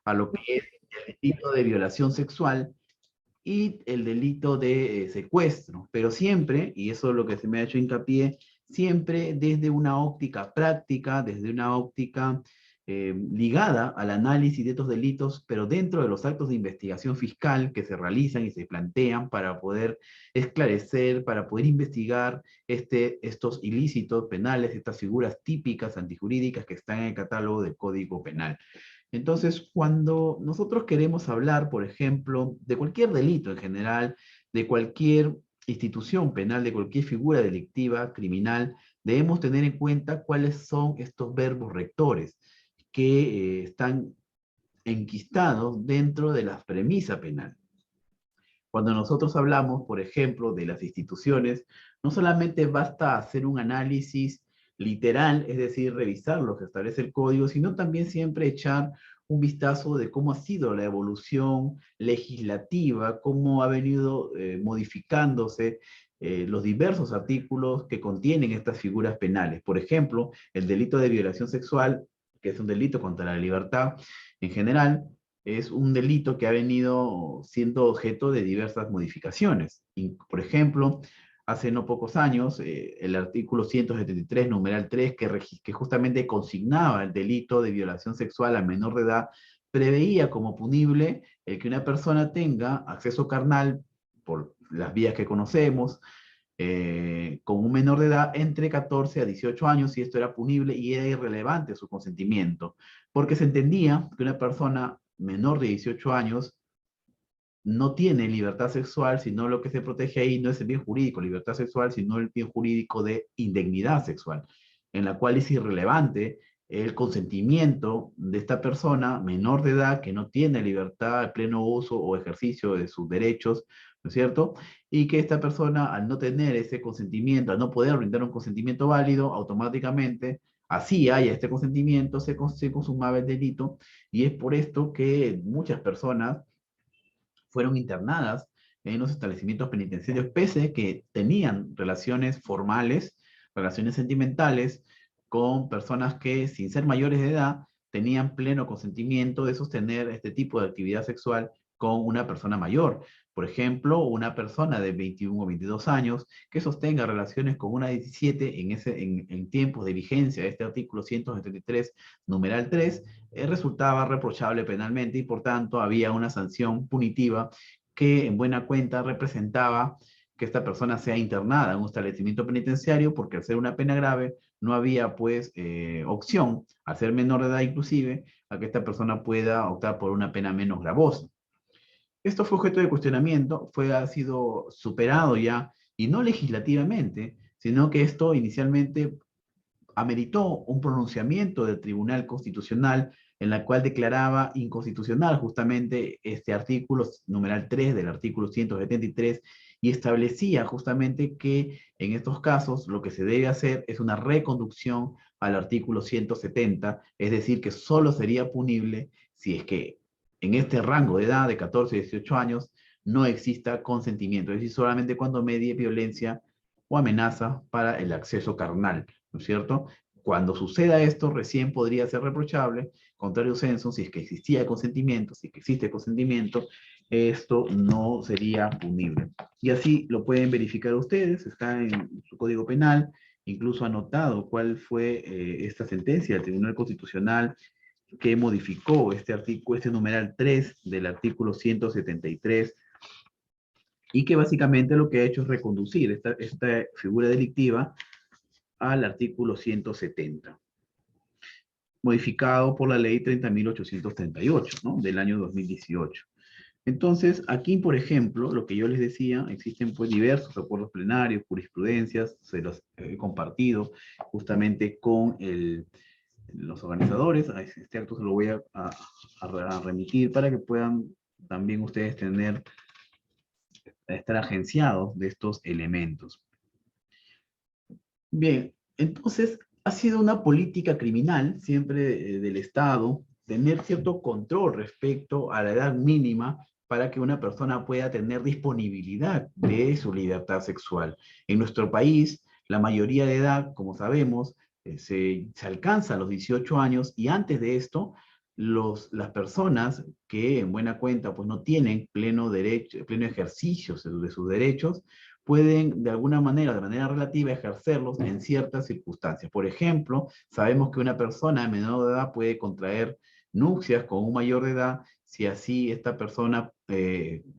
a lo que es el delito de violación sexual y el delito de secuestro, pero siempre, y eso es lo que se me ha hecho hincapié, siempre desde una óptica práctica, desde una óptica ligada al análisis de estos delitos, pero dentro de los actos de investigación fiscal que se realizan y se plantean para poder esclarecer, para poder investigar estos ilícitos penales, estas figuras típicas antijurídicas que están en el catálogo del Código Penal. Entonces, cuando nosotros queremos hablar, por ejemplo, de cualquier delito en general, de cualquier institución penal, de cualquier figura delictiva, criminal, debemos tener en cuenta cuáles son estos verbos rectores que están enquistados dentro de la premisa penal. Cuando nosotros hablamos, por ejemplo, de las instituciones, no solamente basta hacer un análisis literal, es decir, revisar lo que establece el código, sino también siempre echar un vistazo de cómo ha sido la evolución legislativa, cómo ha venido modificándose los diversos artículos que contienen estas figuras penales. Por ejemplo, el delito de violación sexual, que es un delito contra la libertad en general, es un delito que ha venido siendo objeto de diversas modificaciones. Y, por ejemplo, hace no pocos años, el artículo 173, numeral 3, que justamente consignaba el delito de violación sexual a menor de edad, preveía como punible el que una persona tenga acceso carnal por las vías que conocemos, con un menor de edad entre 14 a 18 años, y esto era punible y era irrelevante su consentimiento, porque se entendía que una persona menor de 18 años no tiene libertad sexual, sino lo que se protege ahí no es el bien jurídico, libertad sexual, sino el bien jurídico de indemnidad sexual, en la cual es irrelevante el consentimiento de esta persona menor de edad que no tiene libertad, pleno uso o ejercicio de sus derechos, ¿no es cierto? Y que esta persona, al no tener ese consentimiento, al no poder brindar un consentimiento válido, automáticamente, así haya este consentimiento, se consumaba el delito, y es por esto que muchas personas fueron internadas en los establecimientos penitenciarios, pese que tenían relaciones formales, relaciones sentimentales, con personas que, sin ser mayores de edad, tenían pleno consentimiento de sostener este tipo de actividad sexual con una persona mayor. Por ejemplo, una persona de 21 o 22 años que sostenga relaciones con una de 17 en tiempos de vigencia de este artículo 173, numeral 3, resultaba reprochable penalmente y por tanto había una sanción punitiva que en buena cuenta representaba que esta persona sea internada en un establecimiento penitenciario, porque al ser una pena grave no había pues opción, al ser menor de edad inclusive, a que esta persona pueda optar por una pena menos gravosa. Esto fue objeto de cuestionamiento, ha sido superado ya, y no legislativamente, sino que esto inicialmente ameritó un pronunciamiento del Tribunal Constitucional en la cual declaraba inconstitucional justamente este artículo, numeral 3 del artículo 173, y establecía justamente que en estos casos lo que se debe hacer es una reconducción al artículo 170, es decir, que solo sería punible si es que en este rango de edad de 14 a 18 años no exista consentimiento, es decir, solamente cuando medie violencia o amenaza para el acceso carnal, ¿no es cierto? Cuando suceda esto, recién podría ser reprochable, contrario censo, si es que existía consentimiento, si es que existe consentimiento, esto no sería punible. Y así lo pueden verificar ustedes, está en su Código Penal, incluso anotado cuál fue esta sentencia del Tribunal Constitucional que modificó este artículo, este numeral 3 del artículo 173, y que básicamente lo que ha hecho es reconducir esta figura delictiva al artículo 170, modificado por la ley 30.838, ¿no? Del año 2018. Entonces, aquí, por ejemplo, lo que yo les decía, existen pues diversos acuerdos plenarios, jurisprudencias, se los he compartido justamente con los organizadores. A este acto se lo voy a remitir para que puedan también ustedes estar agenciados de estos elementos. Bien, entonces ha sido una política criminal siempre del Estado tener cierto control respecto a la edad mínima para que una persona pueda tener disponibilidad de su libertad sexual. En nuestro país, la mayoría de edad, como sabemos, se alcanza a los 18 años, y antes de esto las personas que en buena cuenta pues no tienen pleno derecho, pleno ejercicio de sus derechos, pueden de alguna manera, de manera relativa, ejercerlos en ciertas circunstancias. Por ejemplo, sabemos que una persona menor de edad puede contraer nupcias con un mayor de edad si así esta persona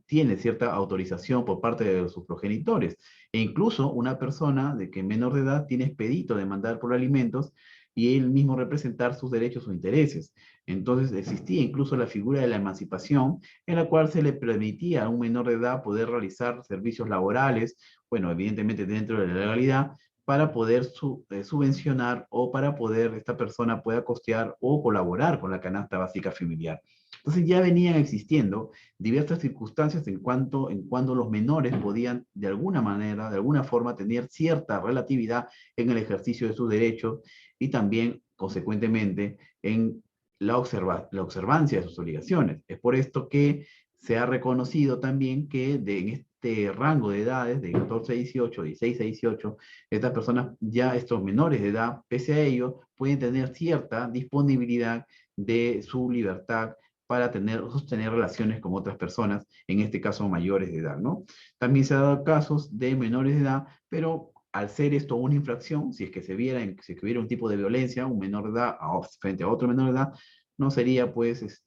tiene cierta autorización por parte de sus progenitores. E incluso una persona de que menor de edad tiene expedito de mandar por alimentos y él mismo representar sus derechos o intereses. Entonces existía incluso la figura de la emancipación, en la cual se le permitía a un menor de edad poder realizar servicios laborales, bueno, evidentemente dentro de la legalidad, para poder subvencionar o para poder esta persona pueda costear o colaborar con la canasta básica familiar. Entonces ya venían existiendo diversas circunstancias en cuanto los menores podían de alguna manera, de alguna forma, tener cierta relatividad en el ejercicio de sus derechos y también, consecuentemente, en la observancia de sus obligaciones. Es por esto que se ha reconocido también que en este rango de edades, de 14 a 18, 16 a 18, estas personas, ya estos menores de edad, pese a ello, pueden tener cierta disponibilidad de su libertad para sostener relaciones con otras personas, en este caso mayores de edad, ¿no? También se han dado casos de menores de edad, pero al ser esto una infracción, si es que si es que hubiera un tipo de violencia, un menor de edad frente a otro menor de edad, no sería pues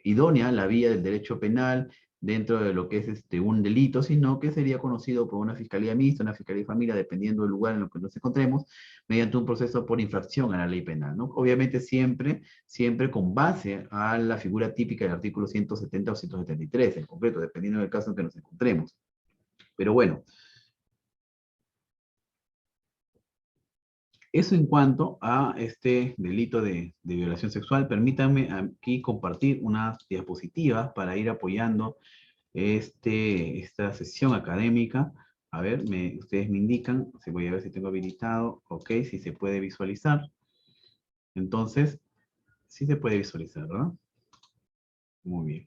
idónea la vía del derecho penal dentro de lo que es un delito, sino que sería conocido por una fiscalía mixta, una fiscalía de familia, dependiendo del lugar en el que nos encontremos, mediante un proceso por infracción a la ley penal, ¿no? Obviamente siempre con base a la figura típica del artículo 170 o 173, en concreto, dependiendo del caso en que nos encontremos. Pero bueno, eso en cuanto a este delito de violación sexual. Permítanme aquí compartir unas diapositivas para ir apoyando esta sesión académica. A ver, ustedes me indican, si voy a ver si tengo habilitado, ok, si se puede visualizar. Entonces, sí se puede visualizar, ¿verdad? Muy bien.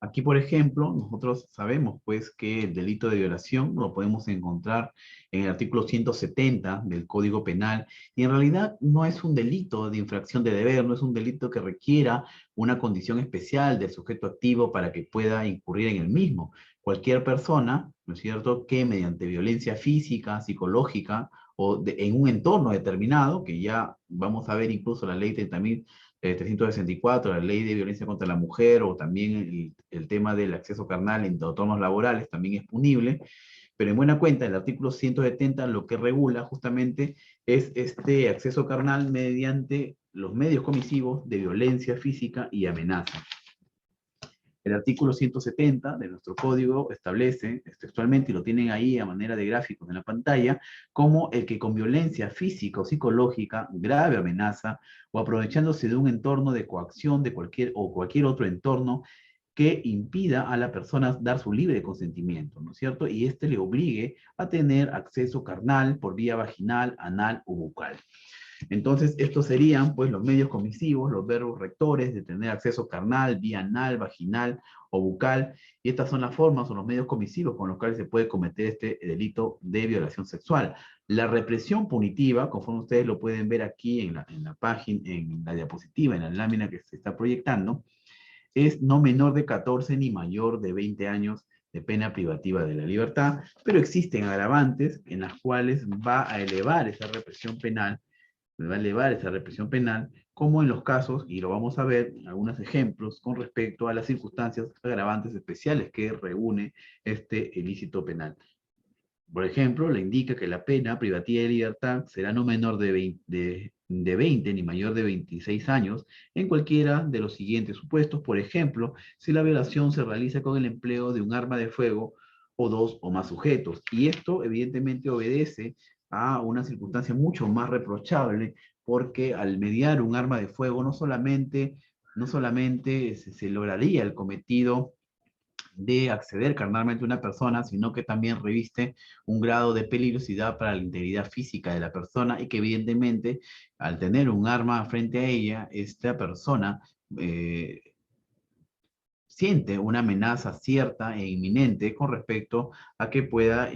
Aquí, por ejemplo, nosotros sabemos pues que el delito de violación lo podemos encontrar en el artículo 170 del Código Penal y en realidad no es un delito de infracción de deber, no es un delito que requiera una condición especial del sujeto activo para que pueda incurrir en el mismo. Cualquier persona, ¿no es cierto?, que mediante violencia física, psicológica o en un entorno determinado, que ya vamos a ver incluso la ley 364, la ley de violencia contra la mujer, o también el tema del acceso carnal en entornos laborales, también es punible, pero en buena cuenta, el artículo 170 lo que regula justamente es este acceso carnal mediante los medios comisivos de violencia física y amenaza. El artículo 170 de nuestro código establece textualmente, y lo tienen ahí a manera de gráficos en la pantalla, como el que con violencia física o psicológica, grave amenaza, o aprovechándose de un entorno de coacción de cualquier otro entorno que impida a la persona dar su libre consentimiento, ¿no es cierto? Y este le obligue a tener acceso carnal por vía vaginal, anal o bucal. Entonces, estos serían pues los medios comisivos, los verbos rectores de tener acceso carnal, vía anal, vaginal o bucal, y estas son las formas o los medios comisivos con los cuales se puede cometer este delito de violación sexual. La represión punitiva, conforme ustedes lo pueden ver aquí en la página, en la diapositiva, en la lámina que se está proyectando, es no menor de 14 ni mayor de 20 años de pena privativa de la libertad, pero existen agravantes en las cuales va a elevar esa represión penal, va a elevar esa represión penal, como en los casos, y lo vamos a ver en algunos ejemplos, con respecto a las circunstancias agravantes especiales que reúne este ilícito penal. Por ejemplo, le indica que la pena privativa de libertad será no menor de 20 ni mayor de 26 años en cualquiera de los siguientes supuestos. Por ejemplo, si la violación se realiza con el empleo de un arma de fuego o dos o más sujetos. Y esto evidentemente obedece a una circunstancia mucho más reprochable, porque al mediar un arma de fuego no solamente se lograría el cometido de acceder carnalmente a una persona, sino que también reviste un grado de peligrosidad para la integridad física de la persona y que evidentemente al tener un arma frente a ella, esta persona eh, siente una amenaza cierta e inminente con respecto a que pueda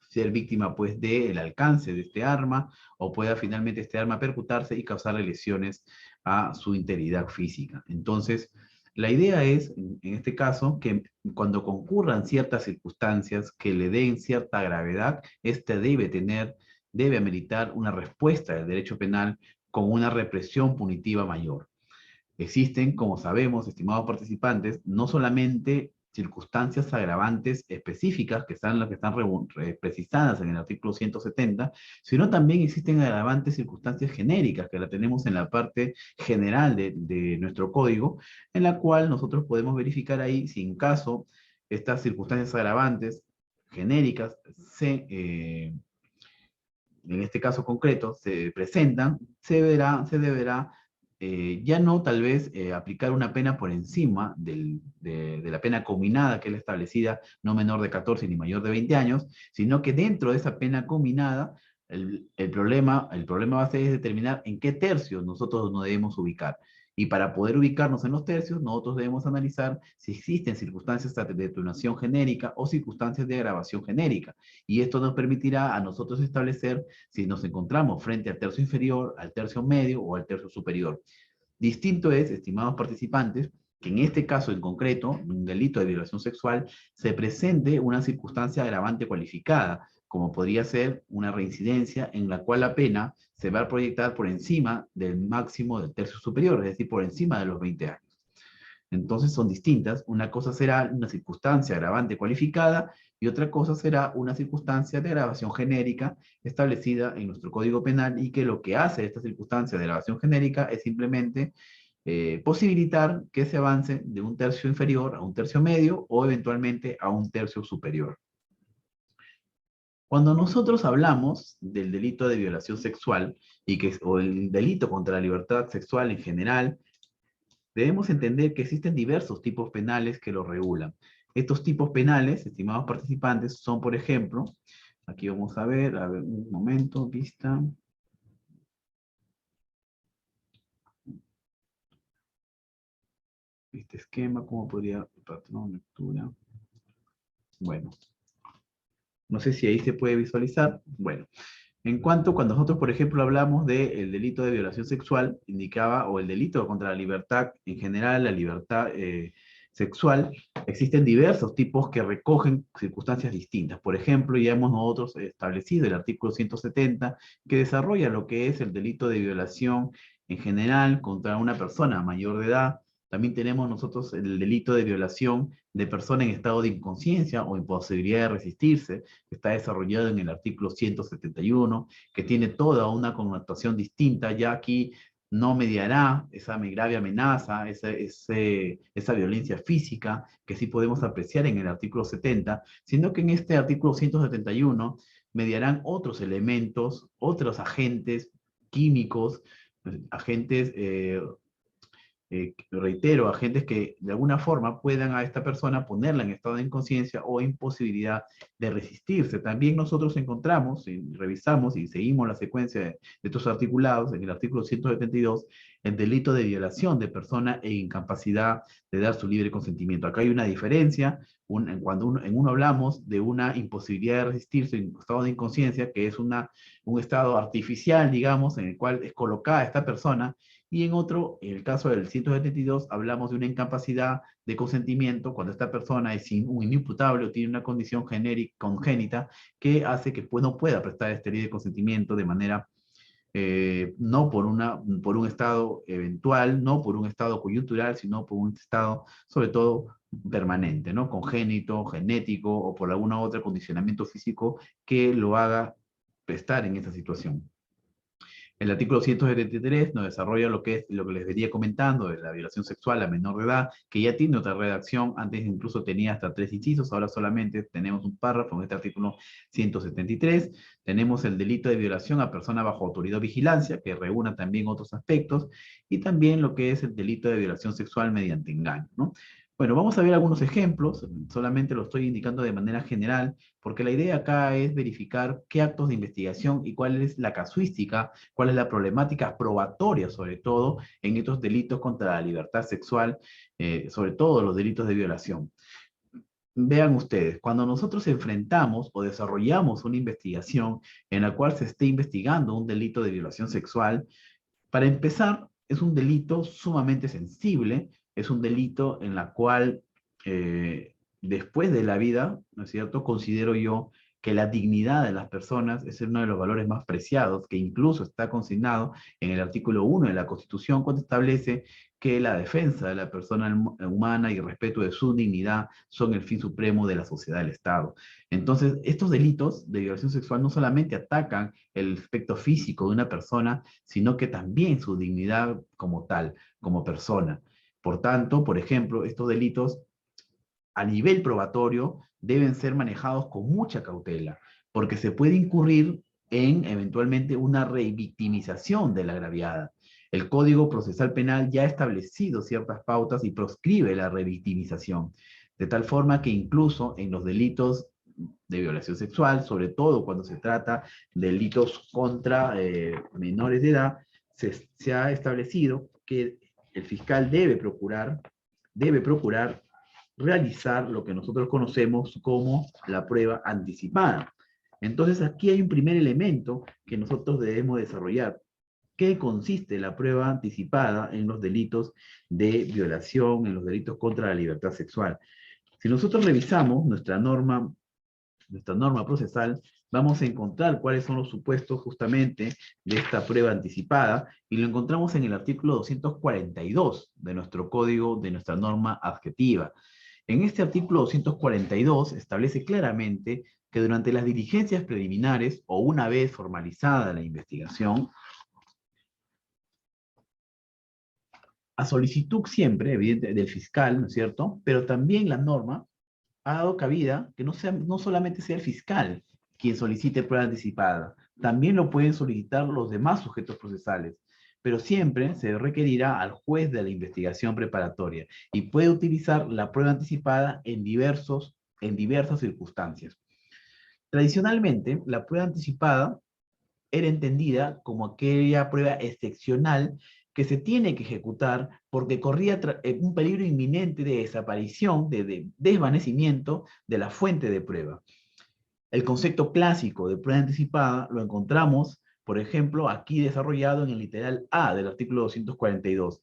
ser víctima pues del alcance de este arma, o pueda finalmente este arma percutarse y causarle lesiones a su integridad física. Entonces, la idea es, en este caso, que cuando concurran ciertas circunstancias que le den cierta gravedad, este debe ameritar una respuesta del derecho penal con una represión punitiva mayor. Existen, como sabemos, estimados participantes, no solamente circunstancias agravantes específicas, que están las que están precisadas en el artículo 170, sino también existen agravantes circunstancias genéricas, que la tenemos en la parte general de nuestro código, en la cual nosotros podemos verificar ahí si en caso estas circunstancias agravantes genéricas en este caso concreto, se presentan, se deberá ya no tal vez aplicar una pena por encima de la pena combinada que es la establecida, no menor de 14 ni mayor de 20 años, sino que dentro de esa pena combinada, el problema va a ser determinar en qué tercios nosotros nos debemos ubicar. Y para poder ubicarnos en los tercios, nosotros debemos analizar si existen circunstancias de detonación genérica o circunstancias de agravación genérica. Y esto nos permitirá a nosotros establecer si nos encontramos frente al tercio inferior, al tercio medio o al tercio superior. Distinto es, estimados participantes, que en este caso en concreto, un delito de violación sexual, se presente una circunstancia agravante cualificada, como podría ser una reincidencia en la cual la pena se va a proyectar por encima del máximo del tercio superior, es decir, por encima de los 20 años. Entonces son distintas. Una cosa será una circunstancia agravante cualificada y otra cosa será una circunstancia de agravación genérica establecida en nuestro Código Penal y que lo que hace esta circunstancia de agravación genérica es simplemente posibilitar que se avance de un tercio inferior a un tercio medio o eventualmente a un tercio superior. Cuando nosotros hablamos del delito de violación sexual o el delito contra la libertad sexual en general, debemos entender que existen diversos tipos penales que lo regulan. Estos tipos penales, estimados participantes, son, por ejemplo, aquí vamos a ver un momento, vista. Este esquema, ¿cómo podría, patrón, lectura? Bueno, no sé si ahí se puede visualizar. Bueno, en cuanto cuando nosotros, por ejemplo, hablamos del delito de violación sexual, indicaba, o el delito contra la libertad en general, la libertad sexual, existen diversos tipos que recogen circunstancias distintas. Por ejemplo, ya hemos nosotros establecido el artículo 170, que desarrolla lo que es el delito de violación en general contra una persona mayor de edad. También tenemos nosotros el delito de violación de persona en estado de inconsciencia o imposibilidad de resistirse, que está desarrollado en el artículo 171, que tiene toda una connotación distinta, ya aquí no mediará esa grave amenaza, esa violencia física que sí podemos apreciar en el artículo 70, sino que en este artículo 171 mediarán otros elementos, otros agentes químicos, agentes reitero, agentes que de alguna forma puedan a esta persona ponerla en estado de inconsciencia o imposibilidad de resistirse. También nosotros encontramos, y revisamos y seguimos la secuencia de estos articulados, en el artículo 172, el delito de violación de persona e incapacidad de dar su libre consentimiento. Acá hay una diferencia, cuando en uno hablamos de una imposibilidad de resistirse en estado de inconsciencia, que es un estado artificial, digamos, en el cual es colocada esta persona, y en otro, en el caso del 172, hablamos de una incapacidad de consentimiento cuando esta persona es un inimputable o tiene una condición congénita que hace que no pueda prestar este libre consentimiento de manera, no por un estado eventual, no por un estado coyuntural, sino por un estado, sobre todo, permanente, ¿no? Congénito, genético o por alguna otra condicionamiento físico que lo haga estar en esta situación. El artículo 173 nos desarrolla lo que les venía comentando de la violación sexual a menor de edad, que ya tiene otra redacción, antes incluso tenía hasta 3 incisos, ahora solamente tenemos un párrafo en este artículo 173. Tenemos el delito de violación a persona bajo autoridad o vigilancia, que reúne también otros aspectos, y también lo que es el delito de violación sexual mediante engaño, ¿no? Bueno, vamos a ver algunos ejemplos, solamente lo estoy indicando de manera general, porque la idea acá es verificar qué actos de investigación y cuál es la casuística, cuál es la problemática probatoria, sobre todo, en estos delitos contra la libertad sexual, sobre todo los delitos de violación. Vean ustedes, cuando nosotros enfrentamos o desarrollamos una investigación en la cual se esté investigando un delito de violación sexual, para empezar, es un delito sumamente sensible, es un delito en la cual después de la vida, ¿no es cierto?, considero yo que la dignidad de las personas es uno de los valores más preciados, que incluso está consignado en el artículo 1 de la Constitución, cuando establece que la defensa de la persona humana y el respeto de su dignidad son el fin supremo de la sociedad del Estado. Entonces, estos delitos de violación sexual no solamente atacan el aspecto físico de una persona, sino que también su dignidad como tal, como persona. Por tanto, por ejemplo, estos delitos a nivel probatorio deben ser manejados con mucha cautela, porque se puede incurrir en eventualmente una revictimización de la agraviada. El Código Procesal Penal ya ha establecido ciertas pautas y proscribe la revictimización, de tal forma que incluso en los delitos de violación sexual, sobre todo cuando se trata de delitos contra menores de edad, se ha establecido que el fiscal debe procurar realizar lo que nosotros conocemos como la prueba anticipada. Entonces aquí hay un primer elemento que nosotros debemos desarrollar. ¿Qué consiste la prueba anticipada en los delitos de violación, en los delitos contra la libertad sexual? Si nosotros revisamos nuestra norma procesal, vamos a encontrar cuáles son los supuestos justamente de esta prueba anticipada y lo encontramos en el artículo 242 de nuestro código, de nuestra norma adjetiva. En este artículo 242 establece claramente que durante las diligencias preliminares o una vez formalizada la investigación, a solicitud siempre, evidente, del fiscal, ¿no es cierto? Pero también la norma ha dado cabida que no solamente sea el fiscal quien solicite prueba anticipada, también lo pueden solicitar los demás sujetos procesales, pero siempre se requerirá al juez de la investigación preparatoria y puede utilizar la prueba anticipada en diversas circunstancias. Tradicionalmente, la prueba anticipada era entendida como aquella prueba excepcional que se tiene que ejecutar porque corría un peligro inminente de desaparición, de desvanecimiento de la fuente de prueba. El concepto clásico de prueba anticipada lo encontramos, por ejemplo, aquí desarrollado en el literal A del artículo 242,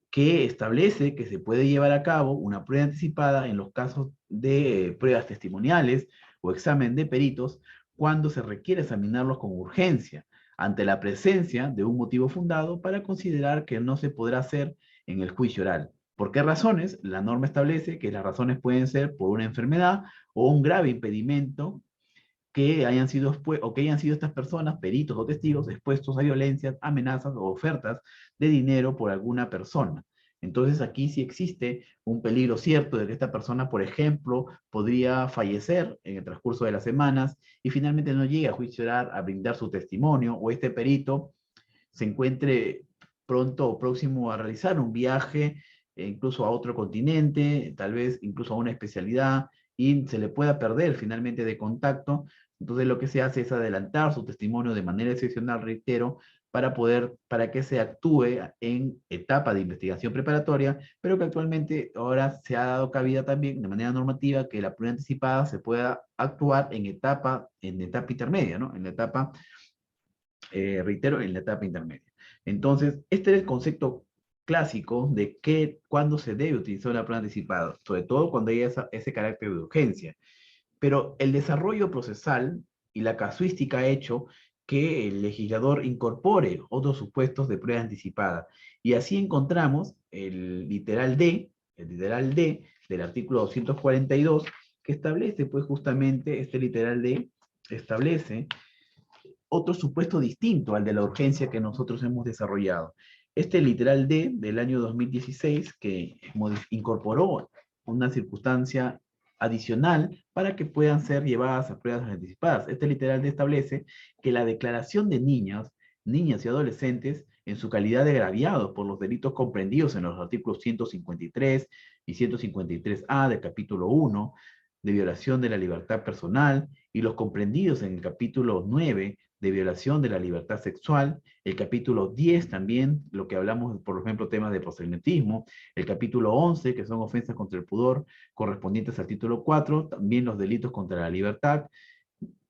que establece que se puede llevar a cabo una prueba anticipada en los casos de pruebas testimoniales o examen de peritos cuando se requiere examinarlos con urgencia, ante la presencia de un motivo fundado para considerar que no se podrá hacer en el juicio oral. ¿Por qué razones? La norma establece que las razones pueden ser por una enfermedad o un grave impedimento que hayan sido, o que hayan sido estas personas, peritos o testigos, expuestos a violencias, amenazas o ofertas de dinero por alguna persona. Entonces aquí sí existe un peligro cierto de que esta persona, por ejemplo, podría fallecer en el transcurso de las semanas y finalmente no llegue a juicio oral a brindar su testimonio, o este perito se encuentre pronto o próximo a realizar un viaje, incluso a otro continente, tal vez incluso a una especialidad, y se le pueda perder finalmente de contacto. Entonces lo que se hace es adelantar su testimonio de manera excepcional, reitero, para que se actúe en etapa de investigación preparatoria, pero que actualmente ahora se ha dado cabida también de manera normativa que la prueba anticipada se pueda actuar en etapa intermedia, ¿no? En la etapa, reitero, en la etapa intermedia. Entonces, este es el concepto clásico de cuándo se debe utilizar una prueba anticipada, sobre todo cuando hay ese carácter de urgencia. Pero el desarrollo procesal y la casuística ha hecho que el legislador incorpore otros supuestos de prueba anticipada. Y así encontramos el literal D del artículo 242, que establece, pues justamente, este literal D establece otro supuesto distinto al de la urgencia que nosotros hemos desarrollado. Este literal D del año 2016, que incorporó una circunstancia adicional para que puedan ser llevadas a pruebas anticipadas. Este literal D establece que la declaración de niñas y adolescentes en su calidad de agraviados por los delitos comprendidos en los artículos 153 y 153A del capítulo 1 de violación de la libertad personal y los comprendidos en el capítulo 9 de violación de la libertad sexual, el capítulo 10 también, lo que hablamos, por ejemplo, temas de proselitismo, el capítulo 11, que son ofensas contra el pudor, correspondientes al título 4, también los delitos contra la libertad,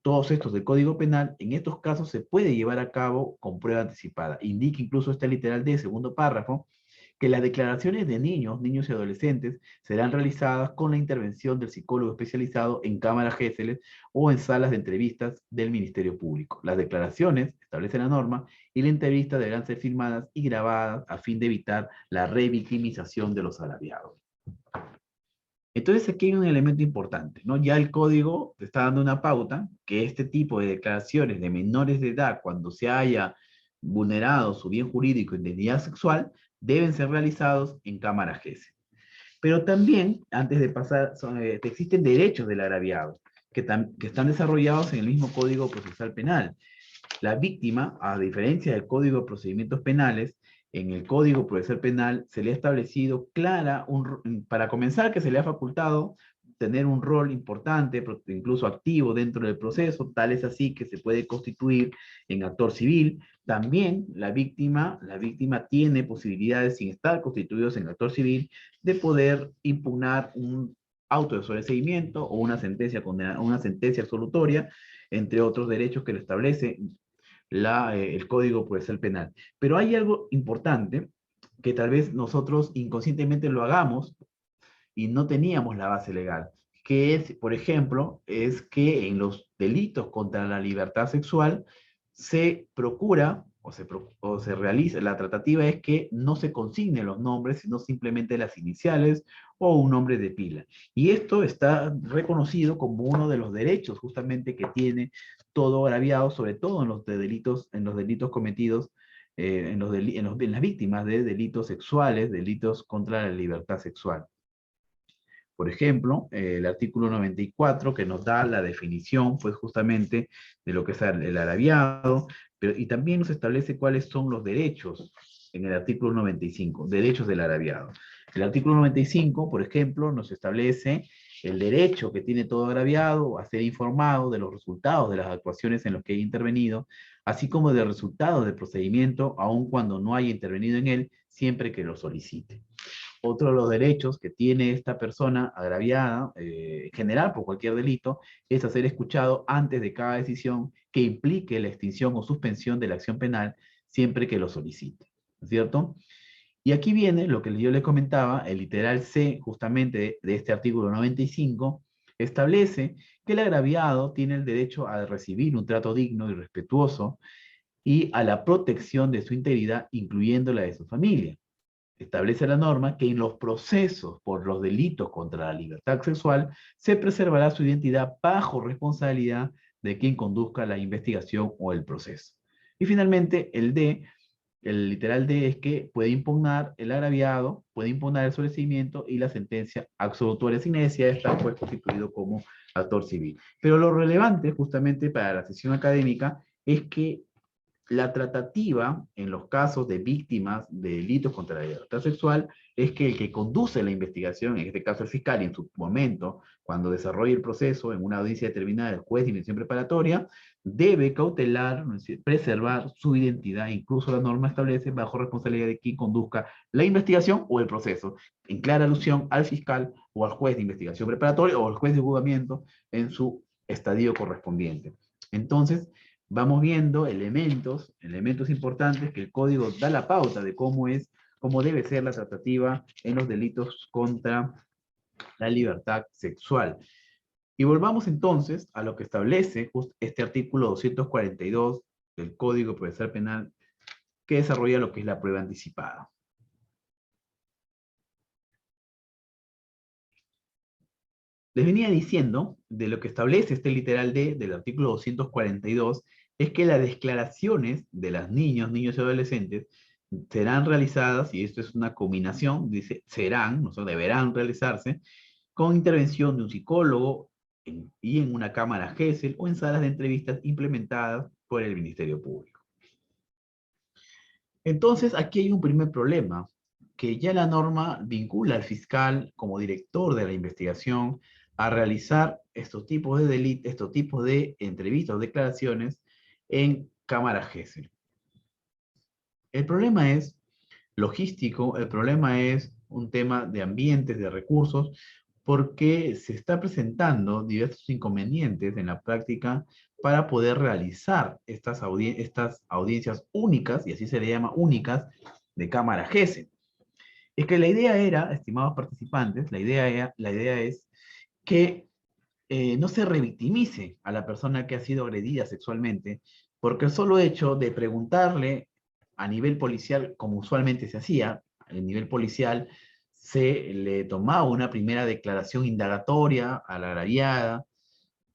todos estos del Código Penal, en estos casos se puede llevar a cabo con prueba anticipada. Indica incluso este literal D, segundo párrafo, que las declaraciones de niños, niños y adolescentes serán realizadas con la intervención del psicólogo especializado en cámaras Gesell o en salas de entrevistas del Ministerio Público. Las declaraciones, establece la norma, y la entrevista deberán ser filmadas y grabadas a fin de evitar la revictimización de los agraviados. Entonces aquí hay un elemento importante, ¿no? Ya el código te está dando una pauta que este tipo de declaraciones de menores de edad, cuando se haya vulnerado su bien jurídico e identidad sexual, deben ser realizados en cámara GESE. Pero también, antes de pasar, existen derechos del agraviado, que están desarrollados en el mismo Código Procesal Penal. La víctima, a diferencia del Código de Procedimientos Penales, en el Código Procesal Penal se le ha establecido para comenzar, que se le ha facultado tener un rol importante, incluso activo dentro del proceso, tal es así que se puede constituir en actor civil. También la víctima tiene posibilidades, sin estar constituidos en actor civil, de poder impugnar un auto de sobreseimiento o una sentencia absolutoria, entre otros derechos que lo establece el Código Procesal Penal. Pero hay algo importante que tal vez nosotros inconscientemente lo hagamos y no teníamos la base legal, que es, por ejemplo, es que en los delitos contra la libertad sexual se procura o se realiza, la tratativa es que no se consignen los nombres, sino simplemente las iniciales o un nombre de pila. Y esto está reconocido como uno de los derechos justamente que tiene todo agraviado, sobre todo en los delitos cometidos en las víctimas de delitos sexuales, delitos contra la libertad sexual. Por ejemplo, el artículo 94 que nos da la definición, pues justamente de lo que es el agraviado, y también nos establece cuáles son los derechos en el artículo 95, derechos del agraviado. El artículo 95, por ejemplo, nos establece el derecho que tiene todo agraviado a ser informado de los resultados de las actuaciones en los que haya intervenido, así como de resultados del procedimiento, aun cuando no haya intervenido en él, siempre que lo solicite. Otro de los derechos que tiene esta persona agraviada, en general por cualquier delito, es a ser escuchado antes de cada decisión que implique la extinción o suspensión de la acción penal, siempre que lo solicite, ¿no es cierto? Y aquí viene lo que yo le comentaba, el literal C, justamente de este artículo 95, establece que el agraviado tiene el derecho a recibir un trato digno y respetuoso y a la protección de su integridad, incluyendo la de su familia. Establece la norma que en los procesos por los delitos contra la libertad sexual se preservará su identidad bajo responsabilidad de quien conduzca la investigación o el proceso. Y finalmente, el D, el literal D, es que puede impugnar el agraviado, puede impugnar el sobreseimiento y la sentencia absolutoria sin necesidad de estar pues constituido como actor civil. Pero lo relevante justamente para la sesión académica es que la tratativa en los casos de víctimas de delitos contra la libertad sexual es que el que conduce la investigación, en este caso el fiscal, y en su momento, cuando desarrolle el proceso en una audiencia determinada del juez de investigación preparatoria, debe cautelar, ¿no es decir, preservar su identidad. Incluso la norma establece bajo responsabilidad de quien conduzca la investigación o el proceso, en clara alusión al fiscal o al juez de investigación preparatoria o al juez de juzgamiento en su estadio correspondiente. Entonces, vamos viendo elementos importantes que el código da la pauta de cómo debe ser la tratativa en los delitos contra la libertad sexual. Y volvamos entonces a lo que establece este artículo 242 del Código Procesal Penal, que desarrolla lo que es la prueba anticipada. Les venía diciendo de lo que establece este literal D del artículo 242, es que las declaraciones de los niños y adolescentes serán realizadas, y esto es una combinación, dice serán, no solo deberán realizarse, con intervención de un psicólogo y en una cámara Gesell o en salas de entrevistas implementadas por el Ministerio Público. Entonces, aquí hay un primer problema, que ya la norma vincula al fiscal como director de la investigación a realizar estos tipos de delitos, estos tipos de entrevistas o declaraciones en Cámara Gesell. El problema es logístico, el problema es un tema de ambientes, de recursos, porque se está presentando diversos inconvenientes en la práctica para poder realizar estas audiencias únicas, y así se le llama únicas, de Cámara Gesell. Es que la idea era, estimados participantes, la idea es que no se revictimice a la persona que ha sido agredida sexualmente, porque el solo hecho de preguntarle a nivel policial, como usualmente se hacía, a nivel policial, se le tomaba una primera declaración indagatoria a la agraviada.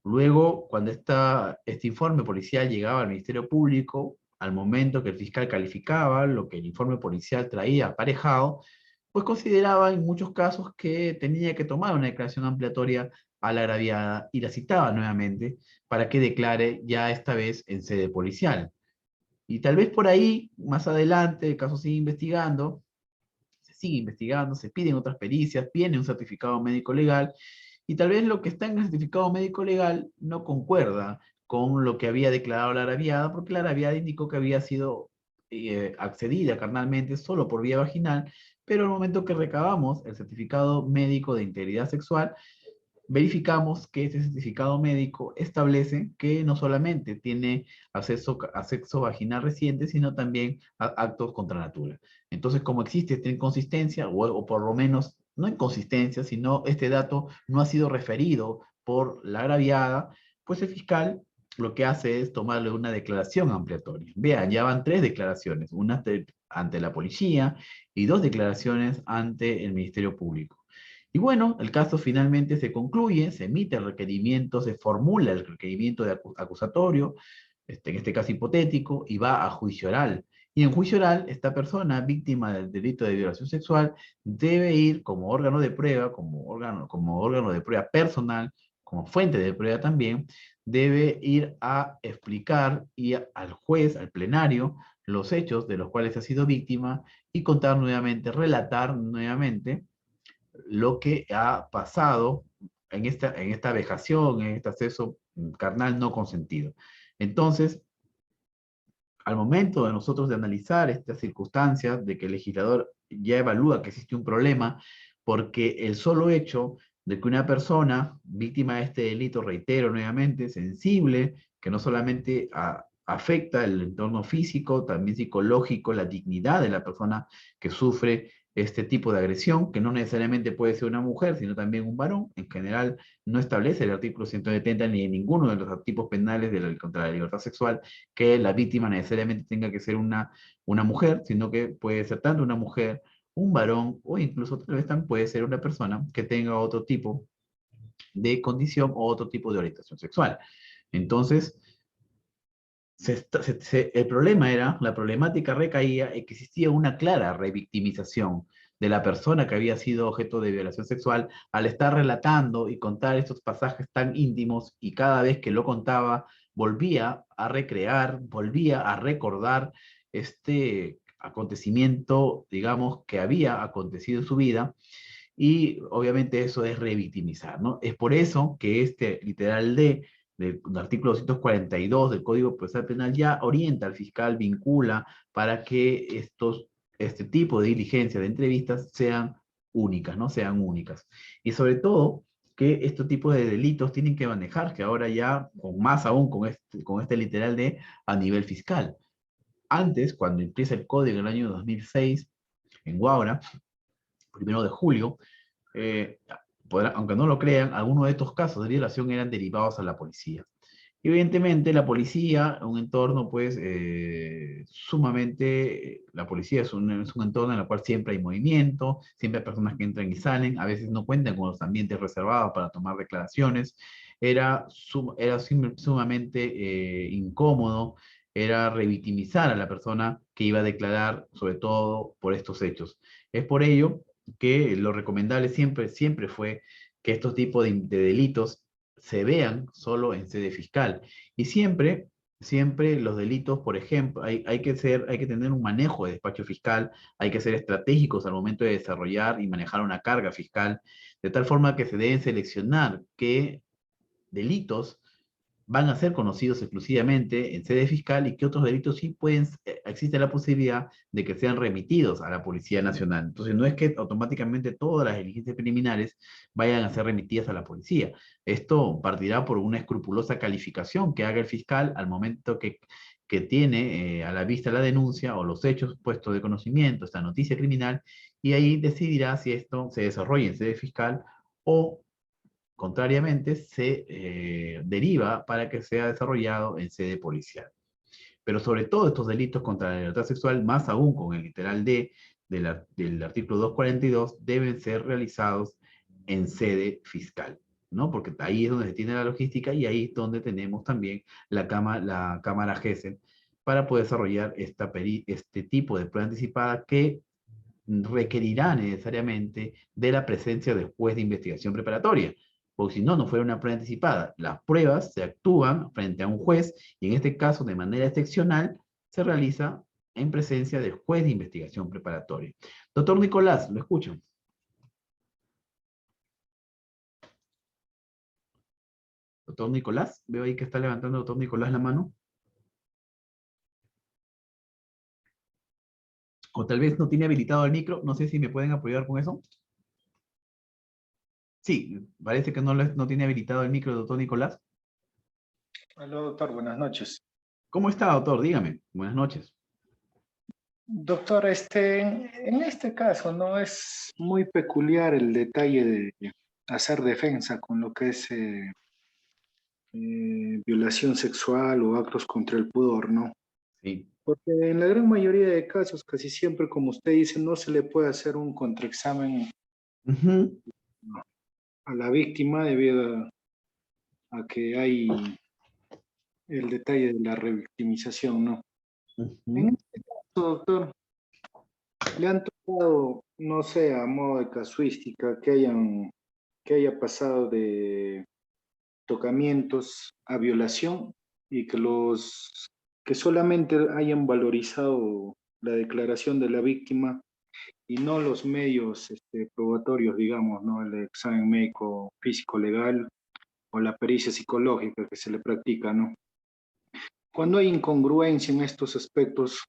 Luego, cuando este informe policial llegaba al Ministerio Público, al momento que el fiscal calificaba lo que el informe policial traía aparejado, pues consideraba en muchos casos que tenía que tomar una declaración ampliatoria a la agraviada y la citaba nuevamente para que declare ya esta vez en sede policial. Y tal vez por ahí, más adelante, el caso se sigue investigando, se piden otras pericias, viene un certificado médico legal, y tal vez lo que está en el certificado médico legal no concuerda con lo que había declarado la agraviada, porque la agraviada indicó que había sido accedida carnalmente solo por vía vaginal, pero al momento que recabamos el certificado médico de integridad sexual, verificamos que este certificado médico establece que no solamente tiene acceso a sexo vaginal reciente, sino también a actos contra natura. Entonces, como existe esta inconsistencia, o por lo menos no inconsistencia, sino este dato no ha sido referido por la agraviada, pues el fiscal lo que hace es tomarle una declaración ampliatoria. Vean, ya van 3 declaraciones, una ante la policía y 2 declaraciones ante el Ministerio Público. Y bueno, el caso finalmente se concluye, se emite el requerimiento, se formula el requerimiento de acusatorio, en este caso hipotético, y va a juicio oral. Y en juicio oral, esta persona, víctima del delito de violación sexual, debe ir como órgano de prueba, como órgano de prueba personal, como fuente de prueba también, debe ir a explicar al juez, al plenario, los hechos de los cuales ha sido víctima y contar nuevamente, relatar nuevamente lo que ha pasado en esta vejación, en este acceso carnal no consentido. Entonces, al momento de nosotros de analizar estas circunstancias, de que el legislador ya evalúa que existe un problema, porque el solo hecho de que una persona víctima de este delito, reitero nuevamente, sensible, que no solamente afecta el entorno físico, también psicológico, la dignidad de la persona que sufre este tipo de agresión, que no necesariamente puede ser una mujer, sino también un varón. En general, no establece el artículo 170 ni en ninguno de los tipos penales contra la libertad sexual que la víctima necesariamente tenga que ser una mujer, sino que puede ser tanto una mujer, un varón, o incluso tal vez también puede ser una persona que tenga otro tipo de condición o otro tipo de orientación sexual. Entonces, el problema era, la problemática recaía en que existía una clara revictimización de la persona que había sido objeto de violación sexual al estar relatando y contar estos pasajes tan íntimos, y cada vez que lo contaba volvía a recrear, volvía a recordar este acontecimiento, digamos, que había acontecido en su vida, y obviamente eso es revictimizar, ¿no? Es por eso que este literal del artículo 242 del Código Procesal Penal ya orienta al fiscal, vincula para que este tipo de diligencias, de entrevistas, sean únicas, ¿no? Sean únicas. Y sobre todo, que estos tipos de delitos tienen que manejar, que ahora ya, con más aún con este literal a nivel fiscal. Antes, cuando empieza el código en el año 2006, en Guaura, 1 de julio, eh, aunque no lo crean, algunos de estos casos de violación eran derivados a la policía. Y evidentemente la policía, un entorno pues sumamente, la policía es un entorno en el cual siempre hay movimiento, siempre hay personas que entran y salen, a veces no cuentan con los ambientes reservados para tomar declaraciones, era sumamente incómodo, era revictimizar a la persona que iba a declarar, sobre todo por estos hechos. Es por ello que lo recomendable siempre fue que estos tipos de delitos se vean solo en sede fiscal. Y siempre los delitos, por ejemplo, hay que tener un manejo de despacho fiscal, hay que ser estratégicos al momento de desarrollar y manejar una carga fiscal, de tal forma que se deben seleccionar qué delitos van a ser conocidos exclusivamente en sede fiscal y que otros delitos sí pueden, existe la posibilidad de que sean remitidos a la Policía Nacional. Entonces, no es que automáticamente todas las diligencias preliminares vayan a ser remitidas a la policía. Esto partirá por una escrupulosa calificación que haga el fiscal al momento que tiene a la vista la denuncia o los hechos puestos de conocimiento, esta noticia criminal, y ahí decidirá si esto se desarrolla en sede fiscal o contrariamente, se deriva para que sea desarrollado en sede policial. Pero sobre todo estos delitos contra la libertad sexual, más aún con el literal D del artículo 242, deben ser realizados en sede fiscal, ¿no? Porque ahí es donde se tiene la logística y ahí es donde tenemos también la cámara GESEL para poder desarrollar este tipo de prueba anticipada que requerirá necesariamente de la presencia del juez de investigación preparatoria, porque si no, no fuera una prueba anticipada. Las pruebas se actúan frente a un juez y en este caso, de manera excepcional, se realiza en presencia del juez de investigación preparatoria. Doctor Nicolás, lo escucho. Doctor Nicolás, veo ahí que está levantando el doctor Nicolás la mano. O tal vez no tiene habilitado el micro, no sé si me pueden apoyar con eso. Sí, parece que no tiene habilitado el micro, doctor Nicolás. Hola, doctor, buenas noches. ¿Cómo está, doctor? Dígame. Buenas noches. Doctor, en este caso no es muy peculiar el detalle de hacer defensa con lo que es violación sexual o actos contra el pudor, ¿no? Sí. Porque en la gran mayoría de casos, casi siempre, como usted dice, no se le puede hacer un contraexamen Ujú. a la víctima debido a que hay el detalle de la revictimización, ¿no? En Ujú. este caso, doctor, ¿le han tocado, no sé, a modo de casuística, que haya pasado de tocamientos a violación y que solamente hayan valorizado la declaración de la víctima y no los medios probatorios, digamos, ¿no? El examen médico físico legal o la pericia psicológica que se le practica, ¿no? Cuando hay incongruencia en estos aspectos,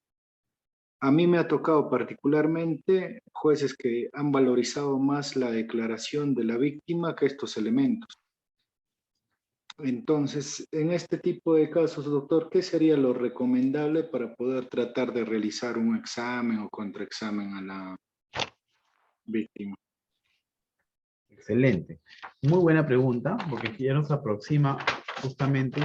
a mí me ha tocado particularmente jueces que han valorizado más la declaración de la víctima que estos elementos. Entonces, en este tipo de casos, doctor, ¿qué sería lo recomendable para poder tratar de realizar un examen o contraexamen a la víctima? Excelente. Muy buena pregunta, porque aquí ya nos aproxima justamente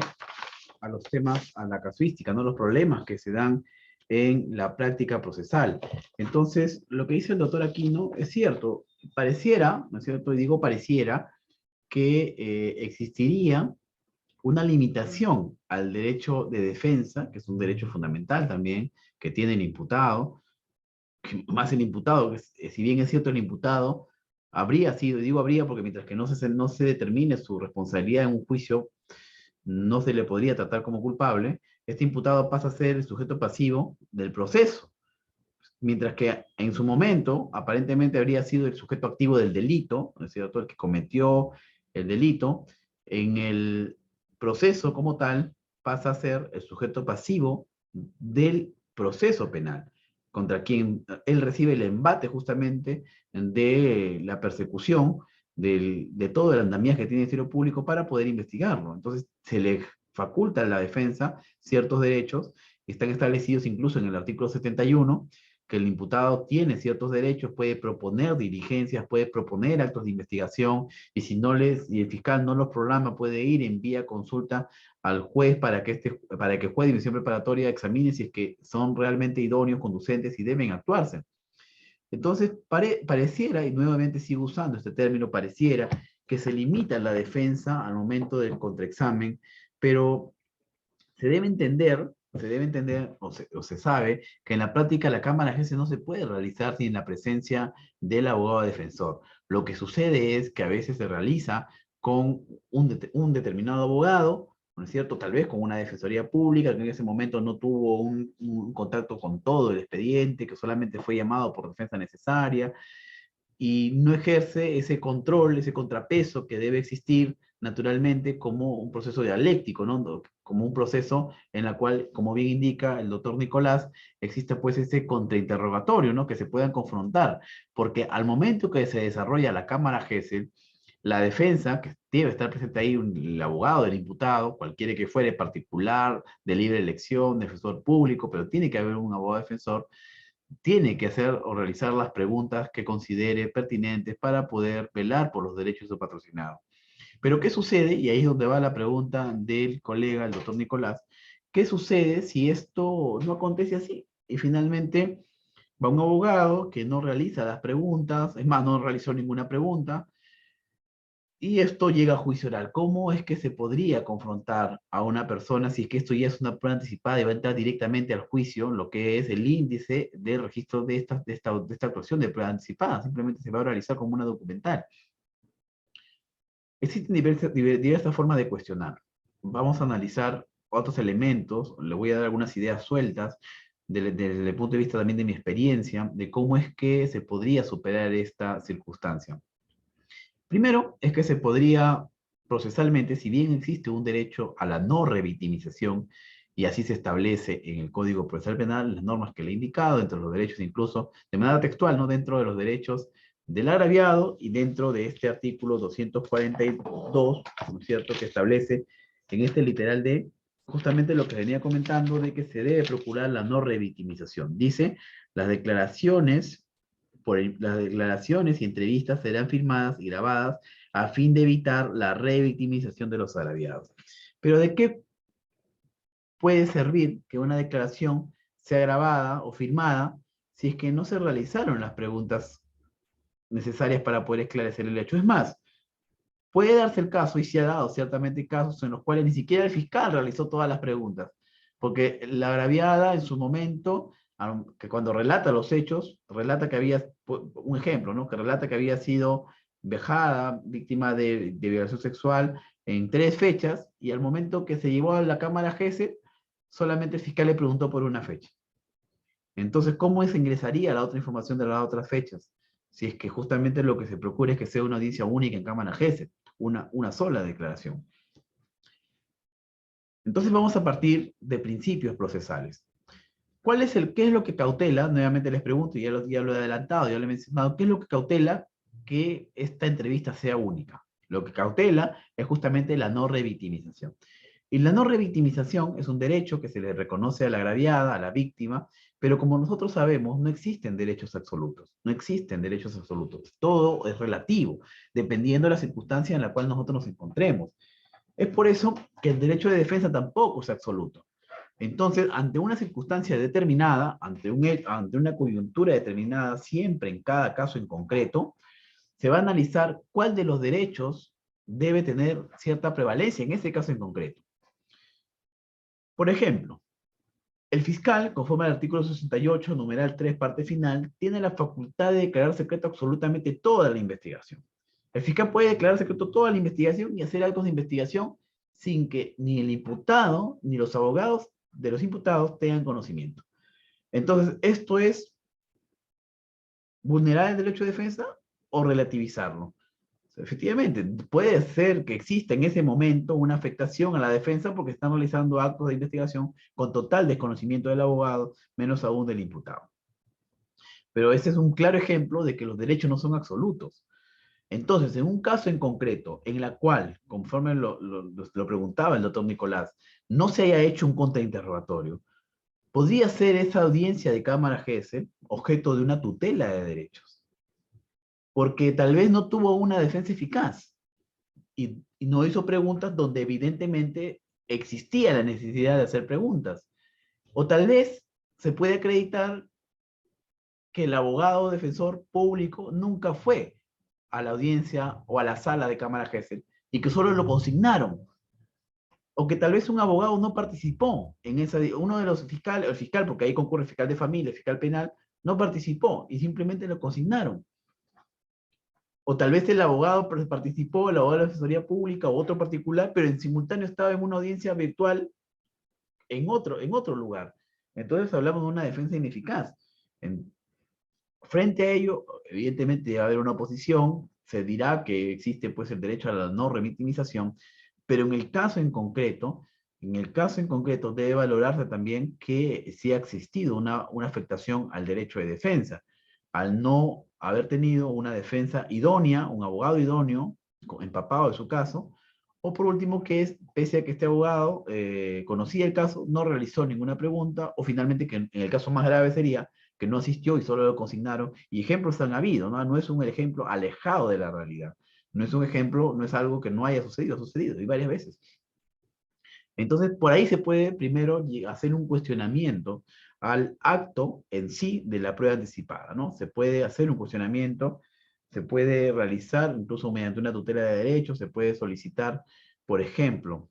a los temas, a la casuística, ¿no? Los problemas que se dan en la práctica procesal. Entonces, lo que dice el doctor Aquino es cierto. Pareciera, ¿no es cierto? Y digo pareciera, que existiría una limitación al derecho de defensa, que es un derecho fundamental también, que tiene el imputado, más el imputado, que si bien es cierto el imputado, habría sido, digo habría porque mientras que no se determine su responsabilidad en un juicio, no se le podría tratar como culpable, este imputado pasa a ser el sujeto pasivo del proceso, mientras que en su momento aparentemente habría sido el sujeto activo del delito, ¿no es cierto?, el que cometió el delito, en el proceso como tal pasa a ser el sujeto pasivo del proceso penal, contra quien él recibe el embate justamente de la persecución de todo el andamiaje que tiene el Ministerio Público para poder investigarlo. Entonces se le faculta a la defensa ciertos derechos que están establecidos incluso en el artículo 71, que el imputado tiene ciertos derechos, puede proponer diligencias, puede proponer actos de investigación, y si el fiscal no los programa, puede ir en vía consulta al juez para que el juez de investigación preparatoria examine si es que son realmente idóneos, conducentes y deben actuarse. Entonces, pareciera, y nuevamente sigo usando este término, pareciera, que se limita la defensa al momento del contraexamen, pero se debe entender o se sabe que en la práctica la cámara agencia no se puede realizar sin la presencia del abogado defensor. Lo que sucede es que a veces se realiza con un determinado abogado, ¿no es cierto? Tal vez con una defensoría pública que en ese momento no tuvo un contacto con todo el expediente, que solamente fue llamado por defensa necesaria, y no ejerce ese control, ese contrapeso que debe existir naturalmente como un proceso dialéctico, ¿no? Como un proceso en la cual, como bien indica el doctor Nicolás, existe pues ese contrainterrogatorio, ¿no? Que se puedan confrontar, porque al momento que se desarrolla la cámara Gesell, la defensa, que debe estar presente ahí el abogado del imputado, cualquiera que fuere, particular, de libre elección, defensor público, pero tiene que haber un abogado defensor, tiene que hacer o realizar las preguntas que considere pertinentes para poder velar por los derechos de su patrocinado. Pero ¿qué sucede? Y ahí es donde va la pregunta del colega, el doctor Nicolás. ¿Qué sucede si esto no acontece así? Y finalmente va un abogado que no realiza las preguntas, es más, no realizó ninguna pregunta, y esto llega a juicio oral. ¿Cómo es que se podría confrontar a una persona si es que esto ya es una prueba anticipada y va a entrar directamente al juicio, lo que es el índice de registro de esta actuación de prueba anticipada? Simplemente se va a realizar como una documental. Existen diversas formas de cuestionar. Vamos a analizar otros elementos, le voy a dar algunas ideas sueltas desde el punto de vista también de mi experiencia, de cómo es que se podría superar esta circunstancia. Primero, es que se podría procesalmente, si bien existe un derecho a la no revictimización, y así se establece en el Código Procesal Penal, las normas que le he indicado, entre los derechos incluso de manera textual, ¿no? Dentro de los derechos del agraviado y dentro de este artículo 242, ¿no es cierto?, que establece en este literal de justamente lo que venía comentando de que se debe procurar la no revictimización. Dice, las declaraciones y entrevistas serán filmadas y grabadas a fin de evitar la revictimización de los agraviados. Pero ¿de qué puede servir que una declaración sea grabada o filmada si es que no se realizaron las preguntas necesarias para poder esclarecer el hecho? Es más, puede darse el caso, y se ha dado ciertamente casos en los cuales ni siquiera el fiscal realizó todas las preguntas, porque la agraviada en su momento, que cuando relata los hechos, relata que había, un ejemplo, ¿no? Que relata que había sido vejada, víctima de violación sexual en 3 fechas, y al momento que se llevó a la cámara GESE, solamente el fiscal le preguntó por una fecha. Entonces, ¿cómo se ingresaría la otra información de las otras fechas? Si es que justamente lo que se procura es que sea una audiencia única en cámara GESE, una sola declaración. Entonces vamos a partir de principios procesales. ¿Qué es lo que cautela? Nuevamente les pregunto, ya lo he adelantado, ya lo he mencionado, ¿qué es lo que cautela que esta entrevista sea única? Lo que cautela es justamente la no revictimización. Y la no revictimización es un derecho que se le reconoce a la agraviada, a la víctima, pero como nosotros sabemos, no existen derechos absolutos, no existen derechos absolutos. Todo es relativo, dependiendo de la circunstancia en la cual nosotros nos encontremos. Es por eso que el derecho de defensa tampoco es absoluto. Entonces, ante una circunstancia determinada, ante una coyuntura determinada, siempre en cada caso en concreto, se va a analizar cuál de los derechos debe tener cierta prevalencia en ese caso en concreto. Por ejemplo, el fiscal, conforme al artículo 68, numeral 3, parte final, tiene la facultad de declarar secreto absolutamente toda la investigación. El fiscal puede declarar secreto toda la investigación y hacer actos de investigación sin que ni el imputado ni los abogados de los imputados tengan conocimiento. Entonces, ¿esto es vulnerar el derecho de defensa o relativizarlo? Efectivamente, puede ser que exista en ese momento una afectación a la defensa porque están realizando actos de investigación con total desconocimiento del abogado, menos aún del imputado. Pero ese es un claro ejemplo de que los derechos no son absolutos. Entonces, en un caso en concreto, en la cual, conforme lo preguntaba el doctor Nicolás, no se haya hecho un contrainterrogatorio, podría ser esa audiencia de cámara GS objeto de una tutela de derechos, porque tal vez no tuvo una defensa eficaz y no hizo preguntas donde evidentemente existía la necesidad de hacer preguntas. O tal vez se puede acreditar que el abogado defensor público nunca fue a la audiencia o a la sala de cámara GESEL y que solo lo consignaron. O que tal vez un abogado no participó en esa, uno de los fiscales, el fiscal, porque ahí concurre el fiscal de familia, el fiscal penal, no participó y simplemente lo consignaron. O tal vez el abogado participó, el abogado de la asesoría pública o otro particular, pero en simultáneo estaba en una audiencia virtual en otro lugar. Entonces hablamos de una defensa ineficaz. Frente a ello, evidentemente va a haber una oposición, se dirá que existe pues el derecho a la no revictimización, pero en el caso en concreto debe valorarse también que sí ha existido una afectación al derecho de defensa, al no haber tenido una defensa idónea, un abogado idóneo, empapado de su caso, o por último que es, pese a que este abogado conocía el caso, no realizó ninguna pregunta, o finalmente que en el caso más grave sería que no asistió y solo lo consignaron, y ejemplos han habido, ¿no? No es un ejemplo alejado de la realidad, no es un ejemplo, no es algo que no haya sucedido, ha sucedido, y varias veces. Entonces, por ahí se puede primero hacer un cuestionamiento al acto en sí de la prueba anticipada, ¿no? Se puede hacer un cuestionamiento, se puede realizar incluso mediante una tutela de derechos, se puede solicitar, por ejemplo,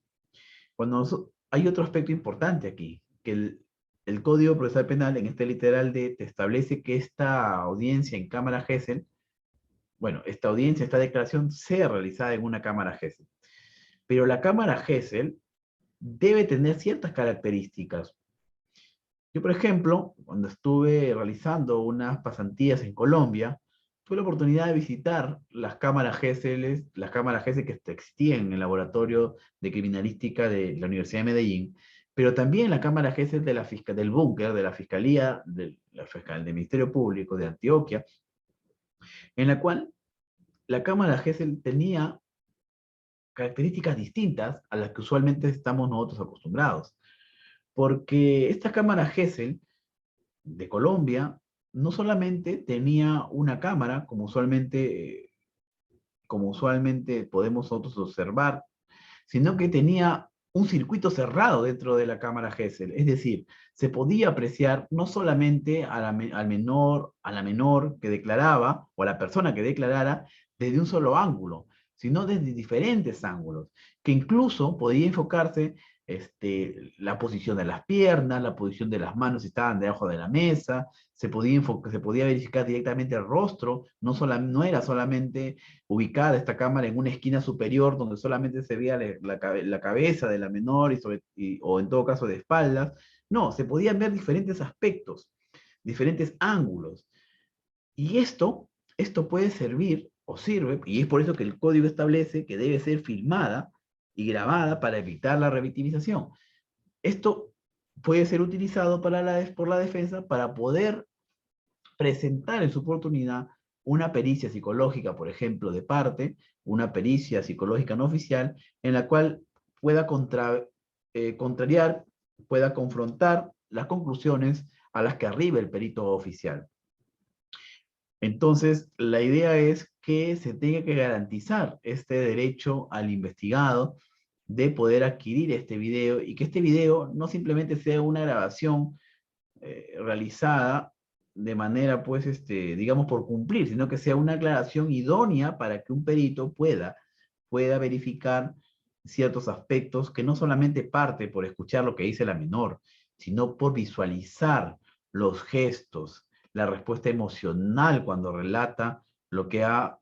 hay otro aspecto importante aquí, que el Código Procesal Penal, en este literal D, te establece que esta audiencia en Cámara Gesell, bueno, esta audiencia, esta declaración sea realizada en una Cámara Gesell. Pero la Cámara Gesell debe tener ciertas características. Yo, por ejemplo, cuando estuve realizando unas pasantías en Colombia, tuve la oportunidad de visitar las cámaras Gesell que existían en el laboratorio de criminalística de la Universidad de Medellín, pero también la cámara Gesell de del búnker, de la Fiscalía, del Ministerio Público de Antioquia, en la cual la cámara Gesell tenía características distintas a las que usualmente estamos nosotros acostumbrados. Porque esta cámara Gesell de Colombia no solamente tenía una cámara, como usualmente podemos nosotros observar, sino que tenía un circuito cerrado dentro de la cámara Gesell. Es decir, se podía apreciar no solamente al menor, a la menor que declaraba, o a la persona que declarara, desde un solo ángulo, sino desde diferentes ángulos, que incluso podía enfocarse la posición de las piernas, la posición de las manos si estaban debajo de la mesa, se podía verificar directamente el rostro, no era solamente ubicada esta cámara en una esquina superior donde solamente se veía la cabeza de la menor o en todo caso de espaldas. No, se podían ver diferentes aspectos, diferentes ángulos. Y esto puede servir o sirve, y es por eso que el código establece que debe ser filmada y grabada para evitar la revictimización. Esto puede ser utilizado por la defensa para poder presentar en su oportunidad una pericia psicológica, por ejemplo, de parte, una pericia psicológica no oficial, en la cual pueda contrariar, pueda confrontar las conclusiones a las que arriba el perito oficial. Entonces, la idea es que se tenga que garantizar este derecho al investigado de poder adquirir este video y que este video no simplemente sea una grabación realizada de manera, pues, digamos, por cumplir, sino que sea una aclaración idónea para que un perito pueda verificar ciertos aspectos que no solamente parte por escuchar lo que dice la menor, sino por visualizar los gestos, la respuesta emocional cuando relata lo que ha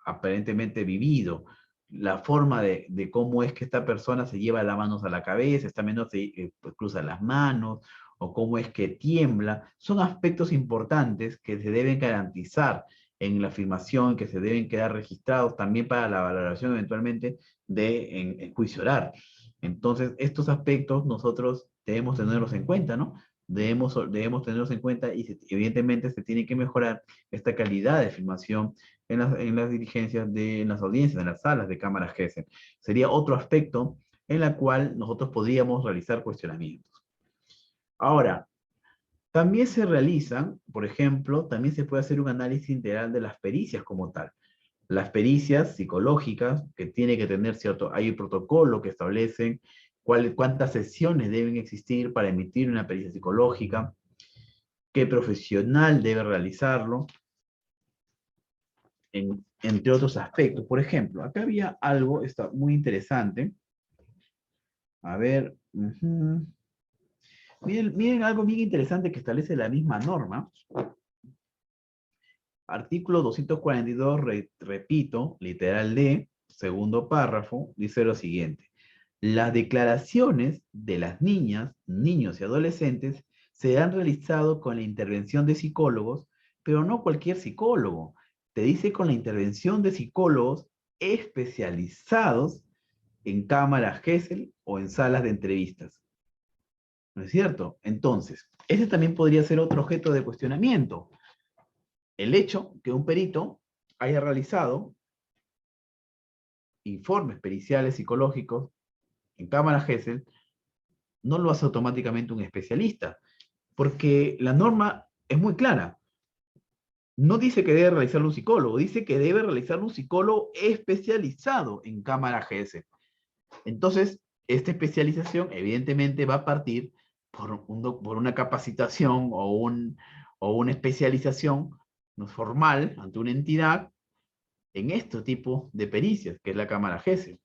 aparentemente vivido, la forma de cómo es que esta persona se lleva las manos a la cabeza, esta menor pues, cruza las manos, o cómo es que tiembla, son aspectos importantes que se deben garantizar en la afirmación, que se deben quedar registrados también para la valoración eventualmente en juicio oral. Entonces, estos aspectos nosotros debemos tenerlos en cuenta, ¿no? Debemos tenerlos en cuenta y evidentemente se tiene que mejorar esta calidad de filmación en las diligencias, en las audiencias, en las salas de cámaras Gesell. Sería otro aspecto en la cual nosotros podríamos realizar cuestionamientos. Ahora, también se realizan, por ejemplo, también se puede hacer un análisis integral de las pericias como tal. Las pericias psicológicas, que tiene que tener hay un protocolo que establece cuántas sesiones deben existir para emitir una pericia psicológica, qué profesional debe realizarlo, entre otros aspectos. Por ejemplo, acá había algo muy interesante. A ver, miren algo bien interesante que establece la misma norma. Artículo 242, repito, literal D, segundo párrafo, dice lo siguiente. Las declaraciones de las niñas, niños y adolescentes serán realizadas con la intervención de psicólogos, pero no cualquier psicólogo. te dice con la intervención de psicólogos especializados en cámaras Gesell o en salas de entrevistas. ¿No es cierto? Entonces, ese también podría ser otro objeto de cuestionamiento. El hecho que un perito haya realizado informes periciales psicológicos en cámaras Gesell no lo hace automáticamente un especialista, porque la norma es muy clara. No dice que debe realizarlo un psicólogo, dice que debe realizarlo un psicólogo especializado en cámaras Gesell. Entonces, esta especialización evidentemente va a partir por una capacitación o una especialización no formal ante una entidad en este tipo de pericias, que es la cámara Gesell.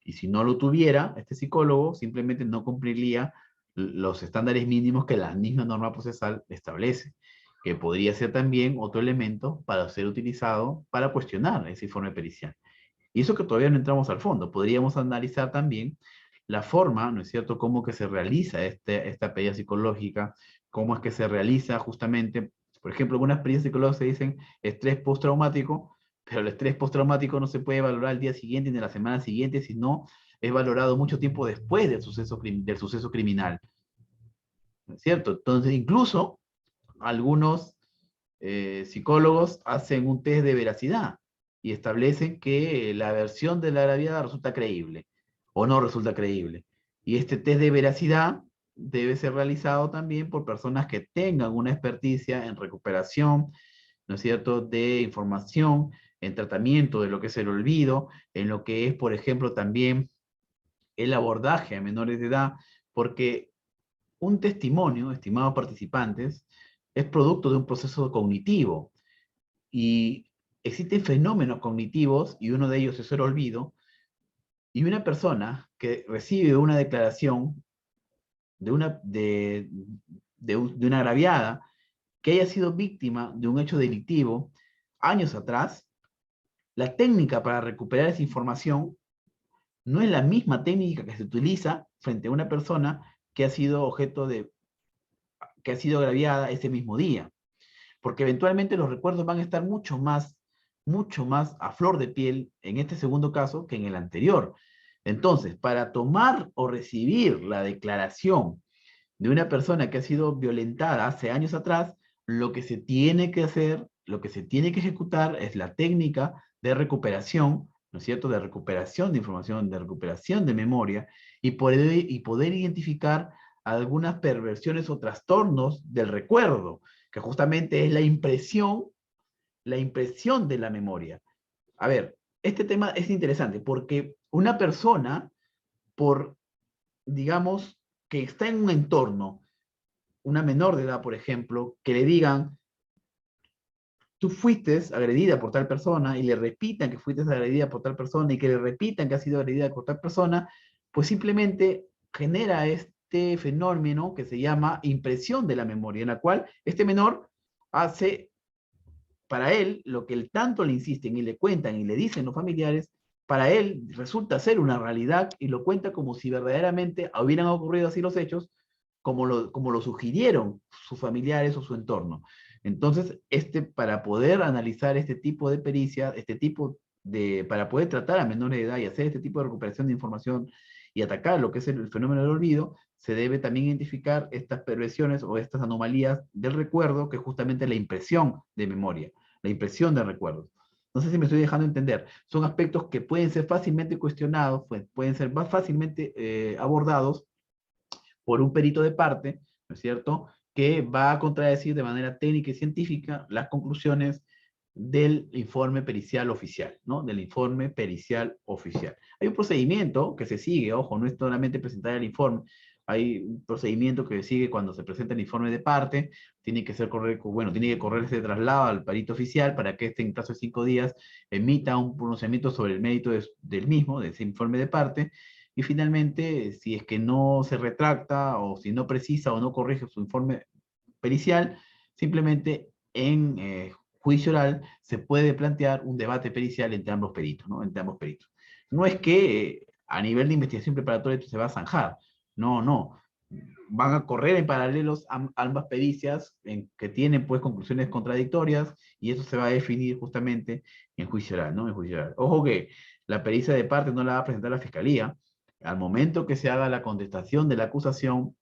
Y si no lo tuviera, este psicólogo simplemente no cumpliría los estándares mínimos que la misma norma procesal establece, que podría ser también otro elemento para ser utilizado para cuestionar ese informe pericial. Y eso que todavía no entramos al fondo, podríamos analizar también la forma, ¿no es cierto?, cómo que se realiza esta pedida psicológica, cómo es que se realiza justamente, por ejemplo, algunas pedidas psicológicas se dicen estrés postraumático, pero el estrés postraumático no se puede valorar al día siguiente ni a la semana siguiente, sino es valorado mucho tiempo después del suceso criminal, ¿no es cierto? Entonces, incluso algunos psicólogos hacen un test de veracidad y establecen que la versión de la gravedad resulta creíble o no resulta creíble. Y este test de veracidad debe ser realizado también por personas que tengan una experticia en recuperación, ¿no es cierto?, de información, en tratamiento de lo que es el olvido, en lo que es, por ejemplo, también el abordaje a menores de edad, porque un testimonio, estimados participantes, es producto de un proceso cognitivo y existen fenómenos cognitivos y uno de ellos es el olvido, y una persona que recibe una declaración de una agraviada que haya sido víctima de un hecho delictivo años atrás, la técnica para recuperar esa información no es la misma técnica que se utiliza frente a una persona que ha sido que ha sido agraviada ese mismo día, porque eventualmente los recuerdos van a estar mucho más a flor de piel en este segundo caso que en el anterior. Entonces, para tomar o recibir la declaración de una persona que ha sido violentada hace años atrás, lo que se tiene que hacer, lo que se tiene que ejecutar es la técnica de recuperación, ¿no es cierto?, de recuperación de información, de recuperación de memoria, y poder identificar algunas perversiones o trastornos del recuerdo, que justamente es la impresión de la memoria. A ver, este tema es interesante porque una persona, por, digamos, que está en un entorno, una menor de edad, por ejemplo, que le digan, tú fuiste agredida por tal persona, y le repitan que fuiste agredida por tal persona, y que le repitan que has sido agredida por tal persona, pues simplemente genera este fenómeno que se llama impresión de la memoria, en la cual este menor hace para él lo que tanto le insisten y le cuentan y le dicen los familiares, para él resulta ser una realidad y lo cuenta como si verdaderamente hubieran ocurrido así los hechos, como lo sugirieron sus familiares o su entorno. Entonces, para poder analizar este tipo de pericia, para poder tratar a menores de edad y hacer este tipo de recuperación de información y atacar lo que es el fenómeno del olvido, se debe también identificar estas perversiones o estas anomalías del recuerdo, que es justamente la impresión de memoria, la impresión de recuerdos. No sé si me estoy dejando entender. Son aspectos que pueden ser fácilmente cuestionados, pueden ser más fácilmente abordados por un perito de parte, ¿no es cierto?, que va a contradecir de manera técnica y científica las conclusiones del informe pericial oficial, ¿no? Del informe pericial oficial. Hay un procedimiento que se sigue, ojo, no es solamente presentar el informe, hay un procedimiento que se sigue cuando se presenta el informe de parte, tiene que correr ese traslado al perito oficial para que en plazo de 5 días emita un pronunciamiento sobre el mérito del mismo, de ese informe de parte, y finalmente, si es que no se retracta o si no precisa o no corrige su informe pericial, simplemente en juicio oral se puede plantear un debate pericial entre ambos peritos, ¿no? Entre ambos peritos. No es que a nivel de investigación preparatoria esto se va a zanjar, no, no. van a correr en paralelos ambas pericias que tienen pues conclusiones contradictorias y eso se va a definir justamente en juicio oral, ¿no? En juicio oral. Ojo que la pericia de parte no la va a presentar la fiscalía. Al momento que se haga la contestación de la acusación,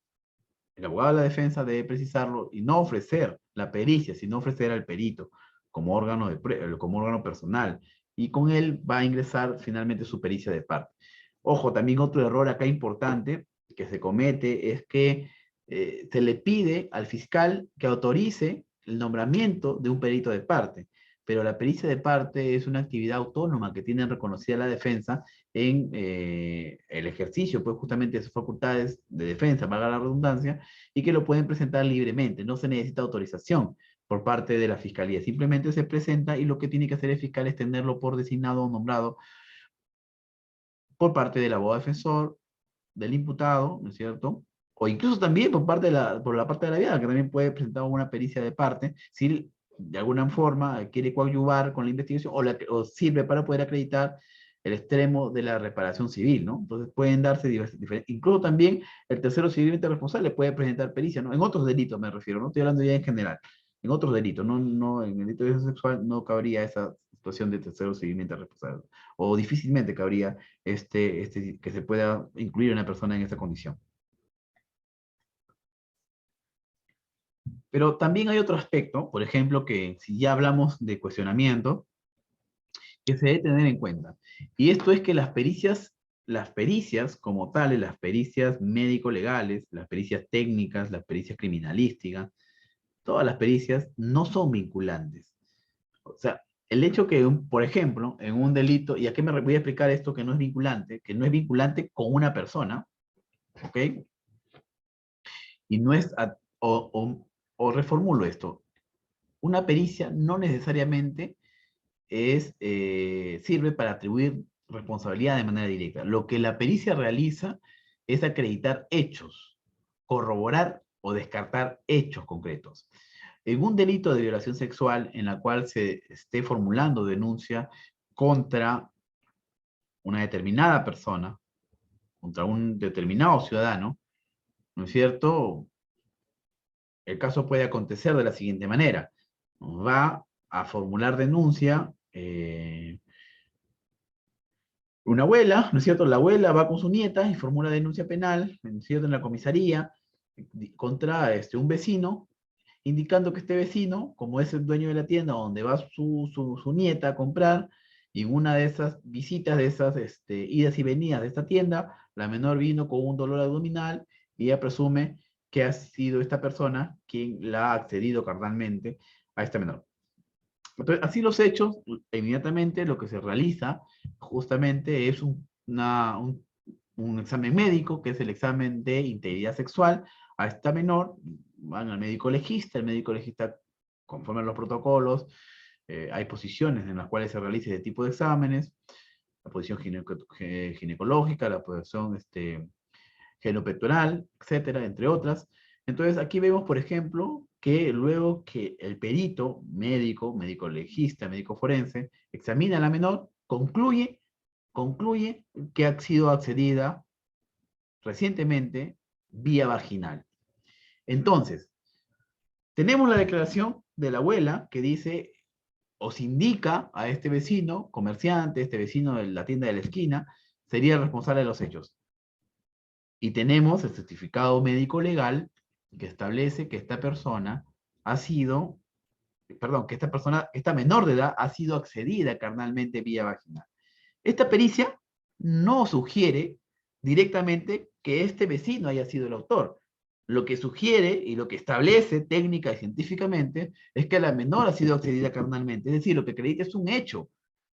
el abogado de la defensa debe precisarlo y no ofrecer la pericia, sino ofrecer al perito como como órgano personal. Y con él va a ingresar finalmente su pericia de parte. Ojo, también otro error acá importante que se comete es que se le pide al fiscal que autorice el nombramiento de un perito de parte, pero la pericia de parte es una actividad autónoma que tiene reconocida la defensa en el ejercicio, pues justamente de sus facultades de defensa, valga la redundancia, y que lo pueden presentar libremente, no se necesita autorización por parte de la fiscalía, simplemente se presenta y lo que tiene que hacer el fiscal es tenerlo por designado o nombrado por parte del abogado defensor, del imputado, ¿no es cierto? O incluso también por la parte de la viada, que también puede presentar una pericia de parte, si de alguna forma quiere coadyuvar con la investigación o sirve para poder acreditar el extremo de la reparación civil, ¿no? Entonces pueden darse diferentes, incluso también el tercero civilmente responsable puede presentar pericia, ¿no? En otros delitos me refiero, no estoy hablando ya en general, en otros delitos, no en el delito de violación sexual no cabría esa situación de tercero civilmente responsable, o difícilmente cabría que se pueda incluir una persona en esta condición. Pero también hay otro aspecto, por ejemplo, que si ya hablamos de cuestionamiento, que se debe tener en cuenta. Y esto es que las pericias como tales, las pericias médico-legales, las pericias técnicas, las pericias criminalísticas, todas las pericias no son vinculantes. O sea, el hecho que, por ejemplo, en un delito, y aquí me voy a explicar esto que no es vinculante con una persona, ¿ok? Y no es, o reformulo esto, una pericia no necesariamente sirve para atribuir responsabilidad de manera directa. Lo que la pericia realiza es acreditar hechos, corroborar o descartar hechos concretos. En un delito de violación sexual en la cual se esté formulando denuncia contra una determinada persona, contra un determinado ciudadano, ¿no es cierto? El caso puede acontecer de la siguiente manera. Va a formular denuncia una abuela, ¿no es cierto? La abuela va con su nieta y formula denuncia penal, ¿no es cierto? En la comisaría contra un vecino, indicando que este vecino, como es el dueño de la tienda donde va su nieta a comprar, y en una de esas visitas, de esas idas y venidas de esta tienda, la menor vino con un dolor abdominal y ella presume que ha sido esta persona quien la ha accedido carnalmente a esta menor. Entonces, así los hechos, inmediatamente lo que se realiza justamente es un examen médico, que es el examen de integridad sexual a esta menor, van al médico legista, el médico legista conforme a los protocolos, hay posiciones en las cuales se realiza este tipo de exámenes, la posición ginecológica, la posición genopectoral, etcétera, entre otras. Entonces, aquí vemos, por ejemplo, que luego que el perito médico legista, médico forense, examina a la menor, concluye que ha sido accedida recientemente vía vaginal. Entonces, tenemos la declaración de la abuela que dice, os indica a este vecino, comerciante, este vecino de la tienda de la esquina, sería el responsable de los hechos. Y tenemos el certificado médico legal que establece que esta persona ha sido, perdón, que esta menor de edad ha sido accedida carnalmente vía vaginal. Esta pericia no sugiere directamente que este vecino haya sido el autor. Lo que sugiere y lo que establece técnica y científicamente es que la menor ha sido accedida carnalmente. Es decir, lo que acredita es un hecho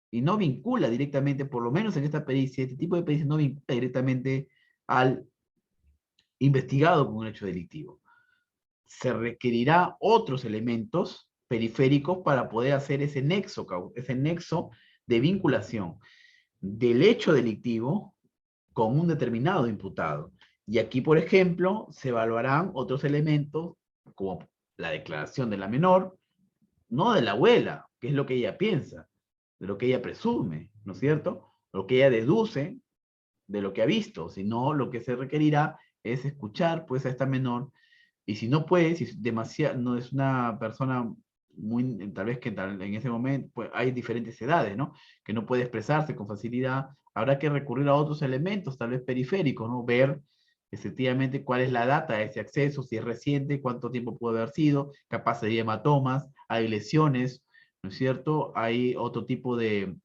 y no vincula directamente, por lo menos en esta pericia, este tipo de pericia no vincula directamente al investigado con un hecho delictivo. Se requerirá otros elementos periféricos para poder hacer ese nexo de vinculación del hecho delictivo con un determinado imputado. Y aquí, por ejemplo, se evaluarán otros elementos como la declaración de la menor, no de la abuela, que es lo que ella piensa, de lo que ella presume, ¿no es cierto? Lo que ella deduce de lo que ha visto, sino lo que se requerirá es escuchar pues a esta menor, y si no puede, si es demasiado, no es una persona muy, tal vez que en ese momento, pues hay diferentes edades, ¿no? Que no puede expresarse con facilidad, habrá que recurrir a otros elementos, tal vez periféricos, ¿no? Ver efectivamente cuál es la data de ese acceso, si es reciente, cuánto tiempo puede haber sido, capaz de hematomas, hay lesiones, ¿no es cierto? Hay otro tipo de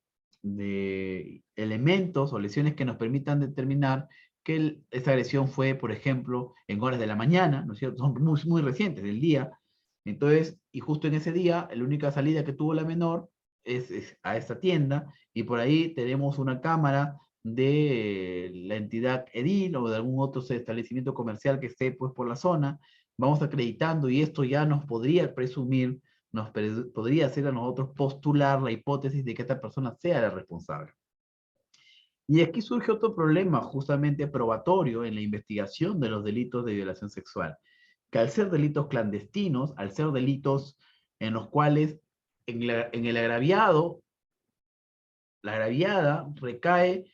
elementos o lesiones que nos permitan determinar que esa agresión fue, por ejemplo, en horas de la mañana, ¿no es cierto? Son muy, muy recientes del día. Entonces, y justo en ese día, la única salida que tuvo la menor es a esta tienda, y por ahí tenemos una cámara de la entidad edil o de algún otro establecimiento comercial que esté pues por la zona. Vamos acreditando y esto ya nos podría presumir, podría hacer a nosotros postular la hipótesis de que esta persona sea la responsable. Y aquí surge otro problema justamente probatorio en la investigación de los delitos de violación sexual, que al ser delitos clandestinos, al ser delitos en los cuales en el agraviado, la agraviada recae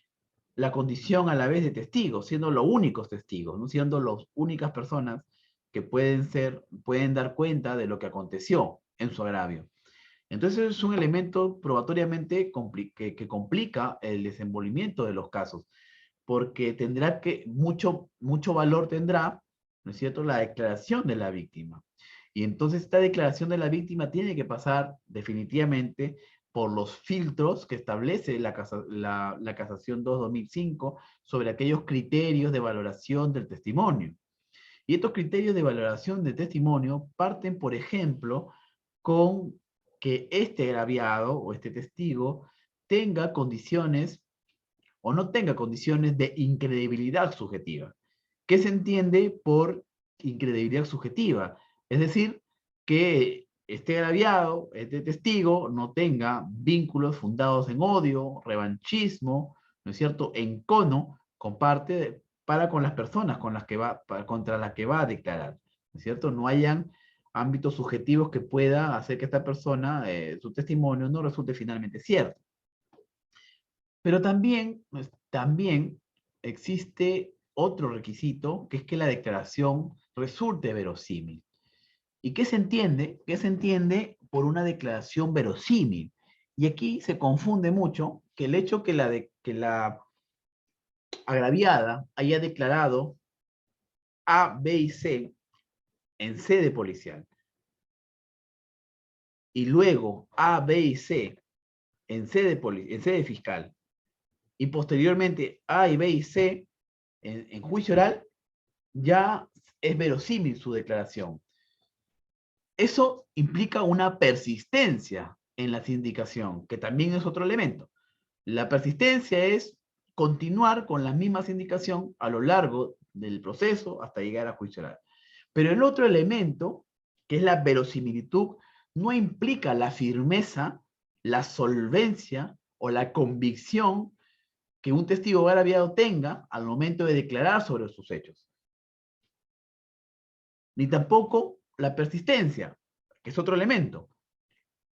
la condición a la vez de testigos, siendo los únicos testigos, ¿no? Siendo las únicas personas que pueden dar cuenta de lo que aconteció en su agravio. Entonces es un elemento probatoriamente que complica el desenvolvimiento de los casos, porque tendrá que, mucho valor tendrá, ¿no es cierto?, la declaración de la víctima. Y entonces esta declaración de la víctima tiene que pasar definitivamente por los filtros que establece la Casación 2/2005 sobre aquellos criterios de valoración del testimonio. Y estos criterios de valoración del testimonio parten, por ejemplo, con que este agraviado o este testigo tenga condiciones o no tenga condiciones de incredibilidad subjetiva. ¿Qué se entiende por incredibilidad subjetiva? Es decir, que este agraviado, este testigo, no tenga vínculos fundados en odio, revanchismo, ¿no es cierto?, encono, para con las personas contra las que va a declarar, ¿no es cierto? No hayan ámbitos subjetivos que pueda hacer que esta persona, su testimonio, no resulte finalmente cierto. Pero también, pues, también existe otro requisito, que es que la declaración resulte verosímil. ¿Y qué se entiende? ¿Qué se entiende por una declaración verosímil? Y aquí se confunde mucho que el hecho que la agraviada haya declarado A, B y C en sede policial, y luego A, B y C en sede fiscal, y posteriormente A y B y C en juicio oral, ya es verosímil su declaración. Eso implica una persistencia en la sindicación, que también es otro elemento. La persistencia es continuar con la misma sindicación a lo largo del proceso hasta llegar a juicio oral. Pero el otro elemento, que es la verosimilitud, no implica la firmeza, la solvencia o la convicción que un testigo agraviado tenga al momento de declarar sobre sus hechos. Ni tampoco la persistencia, que es otro elemento.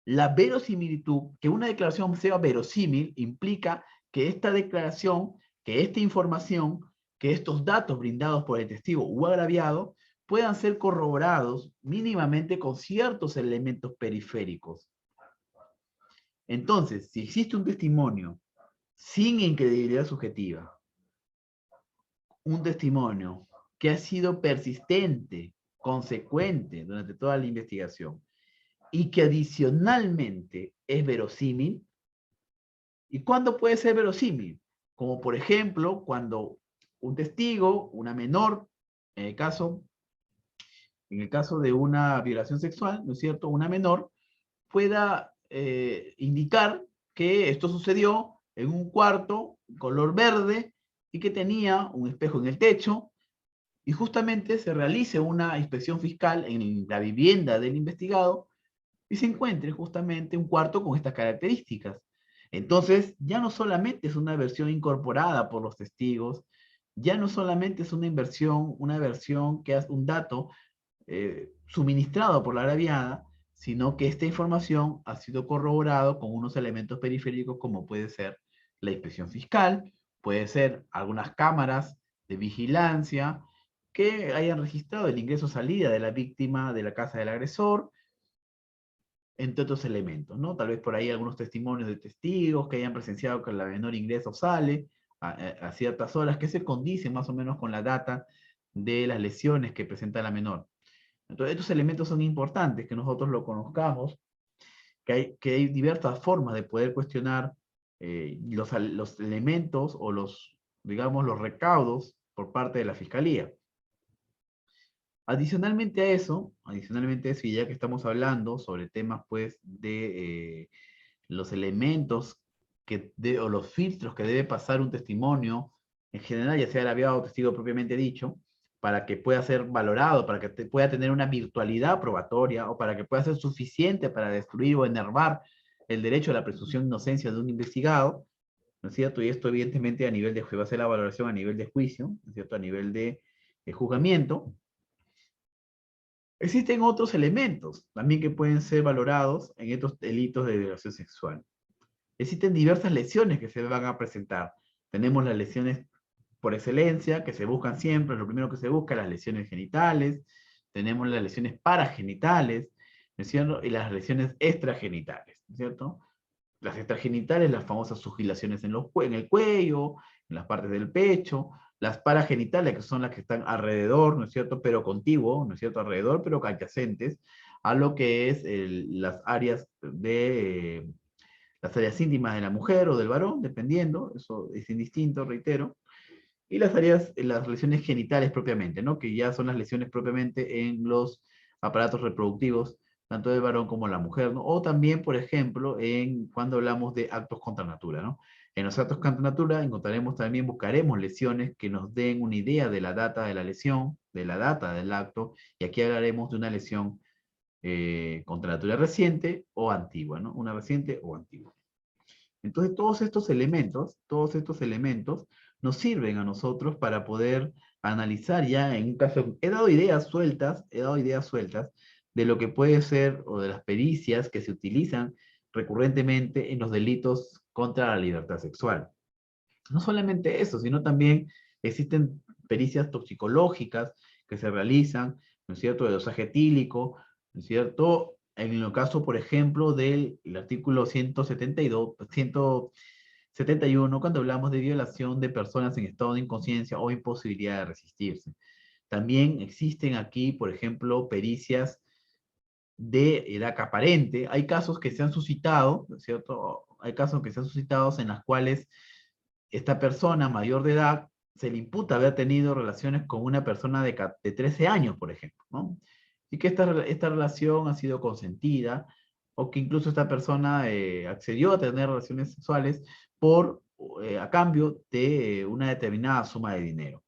La verosimilitud, que una declaración sea verosímil, implica que esta declaración, que esta información, que estos datos brindados por el testigo o agraviado puedan ser corroborados mínimamente con ciertos elementos periféricos. Entonces, si existe un testimonio sin incredibilidad subjetiva, un testimonio que ha sido persistente, consecuente durante toda la investigación y que adicionalmente es verosímil. ¿Y cuándo puede ser verosímil? Como por ejemplo, cuando un testigo, una menor, en el caso de una violación sexual, ¿no es cierto?, una menor pueda indicar que esto sucedió en un cuarto color verde y que tenía un espejo en el techo, y justamente se realice una inspección fiscal en la vivienda del investigado y se encuentre justamente un cuarto con estas características. Entonces, ya no solamente es una versión incorporada por los testigos, ya no solamente es una versión que es un dato suministrado por la agraviada, sino que esta información ha sido corroborado con unos elementos periféricos como puede ser la inspección fiscal, puede ser algunas cámaras de vigilancia, que hayan registrado el ingreso o salida de la víctima de la casa del agresor, entre otros elementos, ¿no? Tal vez por ahí algunos testimonios de testigos que hayan presenciado que la menor ingresa o sale a ciertas horas, que se condicen más o menos con la data de las lesiones que presenta la menor. Entonces, estos elementos son importantes, que nosotros lo conozcamos, que hay diversas formas de poder cuestionar los elementos o digamos, los recaudos por parte de la Fiscalía. Adicionalmente a eso, y ya que estamos hablando sobre temas, pues, de los elementos o los filtros que debe pasar un testimonio, en general, ya sea el aviado o testigo propiamente dicho, para que pueda ser valorado, para que pueda tener una virtualidad probatoria, o para que pueda ser suficiente para destruir o enervar el derecho a la presunción de inocencia de un investigado, ¿no es cierto? Y esto evidentemente a nivel de, va a ser la valoración a nivel de juicio, ¿no es cierto? A nivel de juzgamiento. Existen otros elementos también que pueden ser valorados en estos delitos de violación sexual. Existen diversas lesiones que se van a presentar. Tenemos las lesiones por excelencia, que se buscan siempre, lo primero que se busca, las lesiones genitales, tenemos las lesiones paragenitales, ¿no es cierto? Y las lesiones extragenitales, ¿no es cierto? Las extragenitales, las famosas sugilaciones en el cuello, en las partes del pecho, las paragenitales, que son las que están alrededor, ¿no es cierto? Pero contiguo, ¿no es cierto? Alrededor, pero adyacentes a lo que es las áreas las áreas íntimas de la mujer o del varón, dependiendo, eso es indistinto, reitero, y las lesiones genitales propiamente, ¿no? Que ya son las lesiones propiamente en los aparatos reproductivos, tanto del varón como de la mujer, ¿no? O también, por ejemplo, cuando hablamos de actos contra natura, ¿no? En los actos contra natura buscaremos lesiones que nos den una idea de la data de la lesión, de la data del acto, y aquí hablaremos de una lesión contra natura reciente o antigua, ¿no? Una reciente o antigua. Entonces, todos estos elementos nos sirven a nosotros para poder analizar ya en un caso. He dado ideas sueltas de lo que puede ser o de las pericias que se utilizan recurrentemente en los delitos contra la libertad sexual. No solamente eso, sino también existen pericias toxicológicas que se realizan, ¿no es cierto?, de dosaje etílico, ¿no es cierto?, en el caso, por ejemplo, del artículo 172, 171, cuando hablamos de violación de personas en estado de inconsciencia o imposibilidad de resistirse. También existen aquí, por ejemplo, pericias de edad aparente. Hay casos que se han suscitado, ¿no es cierto? Hay casos que se han suscitado en las cuales esta persona mayor de edad se le imputa haber tenido relaciones con una persona de 13 años, por ejemplo, ¿no? Y que esta relación ha sido consentida, o que incluso esta persona accedió a tener relaciones sexuales a cambio de una determinada suma de dinero.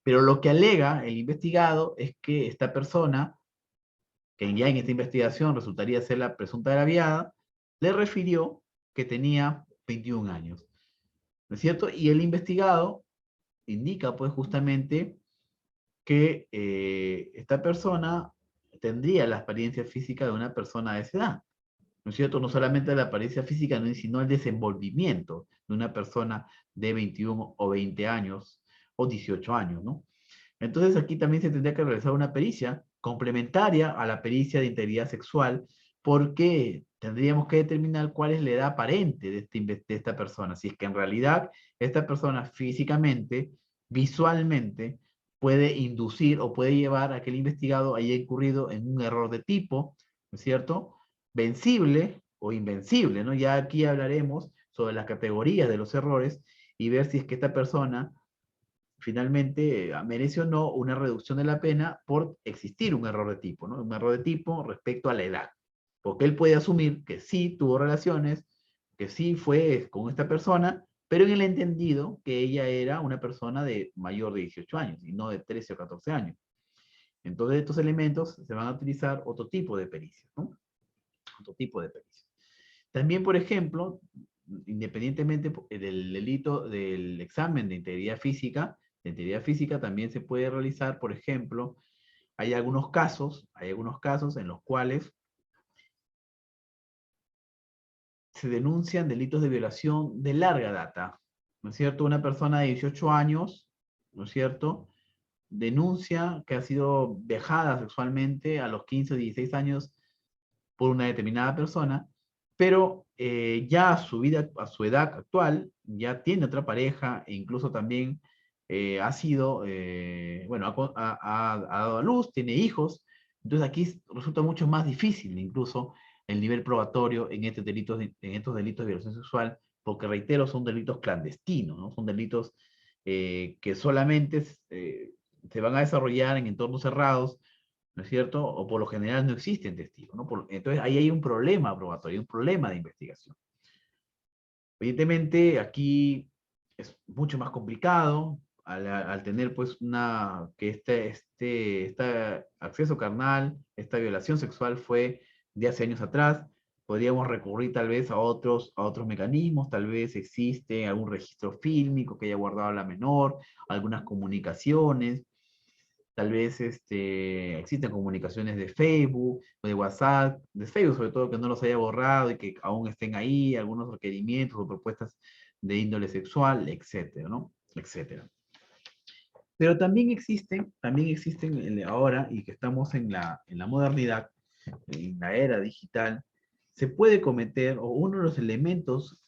Pero lo que alega el investigado es que esta persona, que ya en esta investigación resultaría ser la presunta agraviada, le refirió que tenía 21 años. ¿No es cierto? Y el investigado indica, pues, justamente que esta persona tendría la apariencia física de una persona de esa edad. ¿No es cierto? No solamente la apariencia física, sino el desenvolvimiento de una persona de 21 o 20 años o 18 años, ¿no? Entonces aquí también se tendría que realizar una pericia complementaria a la pericia de integridad sexual, porque tendríamos que determinar cuál es la edad aparente de esta persona, si es que en realidad esta persona físicamente, visualmente, puede inducir o puede llevar a que el investigado haya incurrido en un error de tipo, ¿no es cierto?, vencible o invencible, ¿no? Ya aquí hablaremos sobre las categorías de los errores y ver si es que esta persona finalmente merece o no una reducción de la pena por existir un error de tipo, ¿no? Un error de tipo respecto a la edad. Porque él puede asumir que sí tuvo relaciones, que sí fue con esta persona, pero en el entendido que ella era una persona de mayor de 18 años y no de 13 o 14 años. Entonces estos elementos se van a utilizar otro tipo de pericias, ¿no? Otro tipo de pericias. También, por ejemplo, independientemente del delito del examen de integridad física también se puede realizar, por ejemplo, hay algunos casos en los cuales se denuncian delitos de violación de larga data, ¿no es cierto? Una persona de 18 años, ¿no es cierto?, denuncia que ha sido vejada sexualmente a los 15 o 16 años por una determinada persona, pero ya a su edad actual, ya tiene otra pareja e incluso también ha sido, bueno, ha dado a luz, tiene hijos, entonces aquí resulta mucho más difícil incluso el nivel probatorio en estos delitos de violación sexual, porque reitero, son delitos clandestinos, ¿no? Son delitos que solamente se van a desarrollar en entornos cerrados, ¿no es cierto? O por lo general no existen testigos, ¿no? Entonces ahí hay un problema probatorio, un problema de investigación. Evidentemente aquí es mucho más complicado al tener pues que este acceso carnal, esta violación sexual fue de hace años atrás. Podríamos recurrir tal vez a otros mecanismos, tal vez existe algún registro fílmico que haya guardado a la menor, algunas comunicaciones, tal vez existen comunicaciones de Facebook o de WhatsApp, de Facebook sobre todo, que no los haya borrado y que aún estén ahí, algunos requerimientos o propuestas de índole sexual, etcétera, ¿no? Etcétera. Pero también existen ahora, y que estamos en la modernidad, en la era digital, se puede cometer, o uno de los elementos,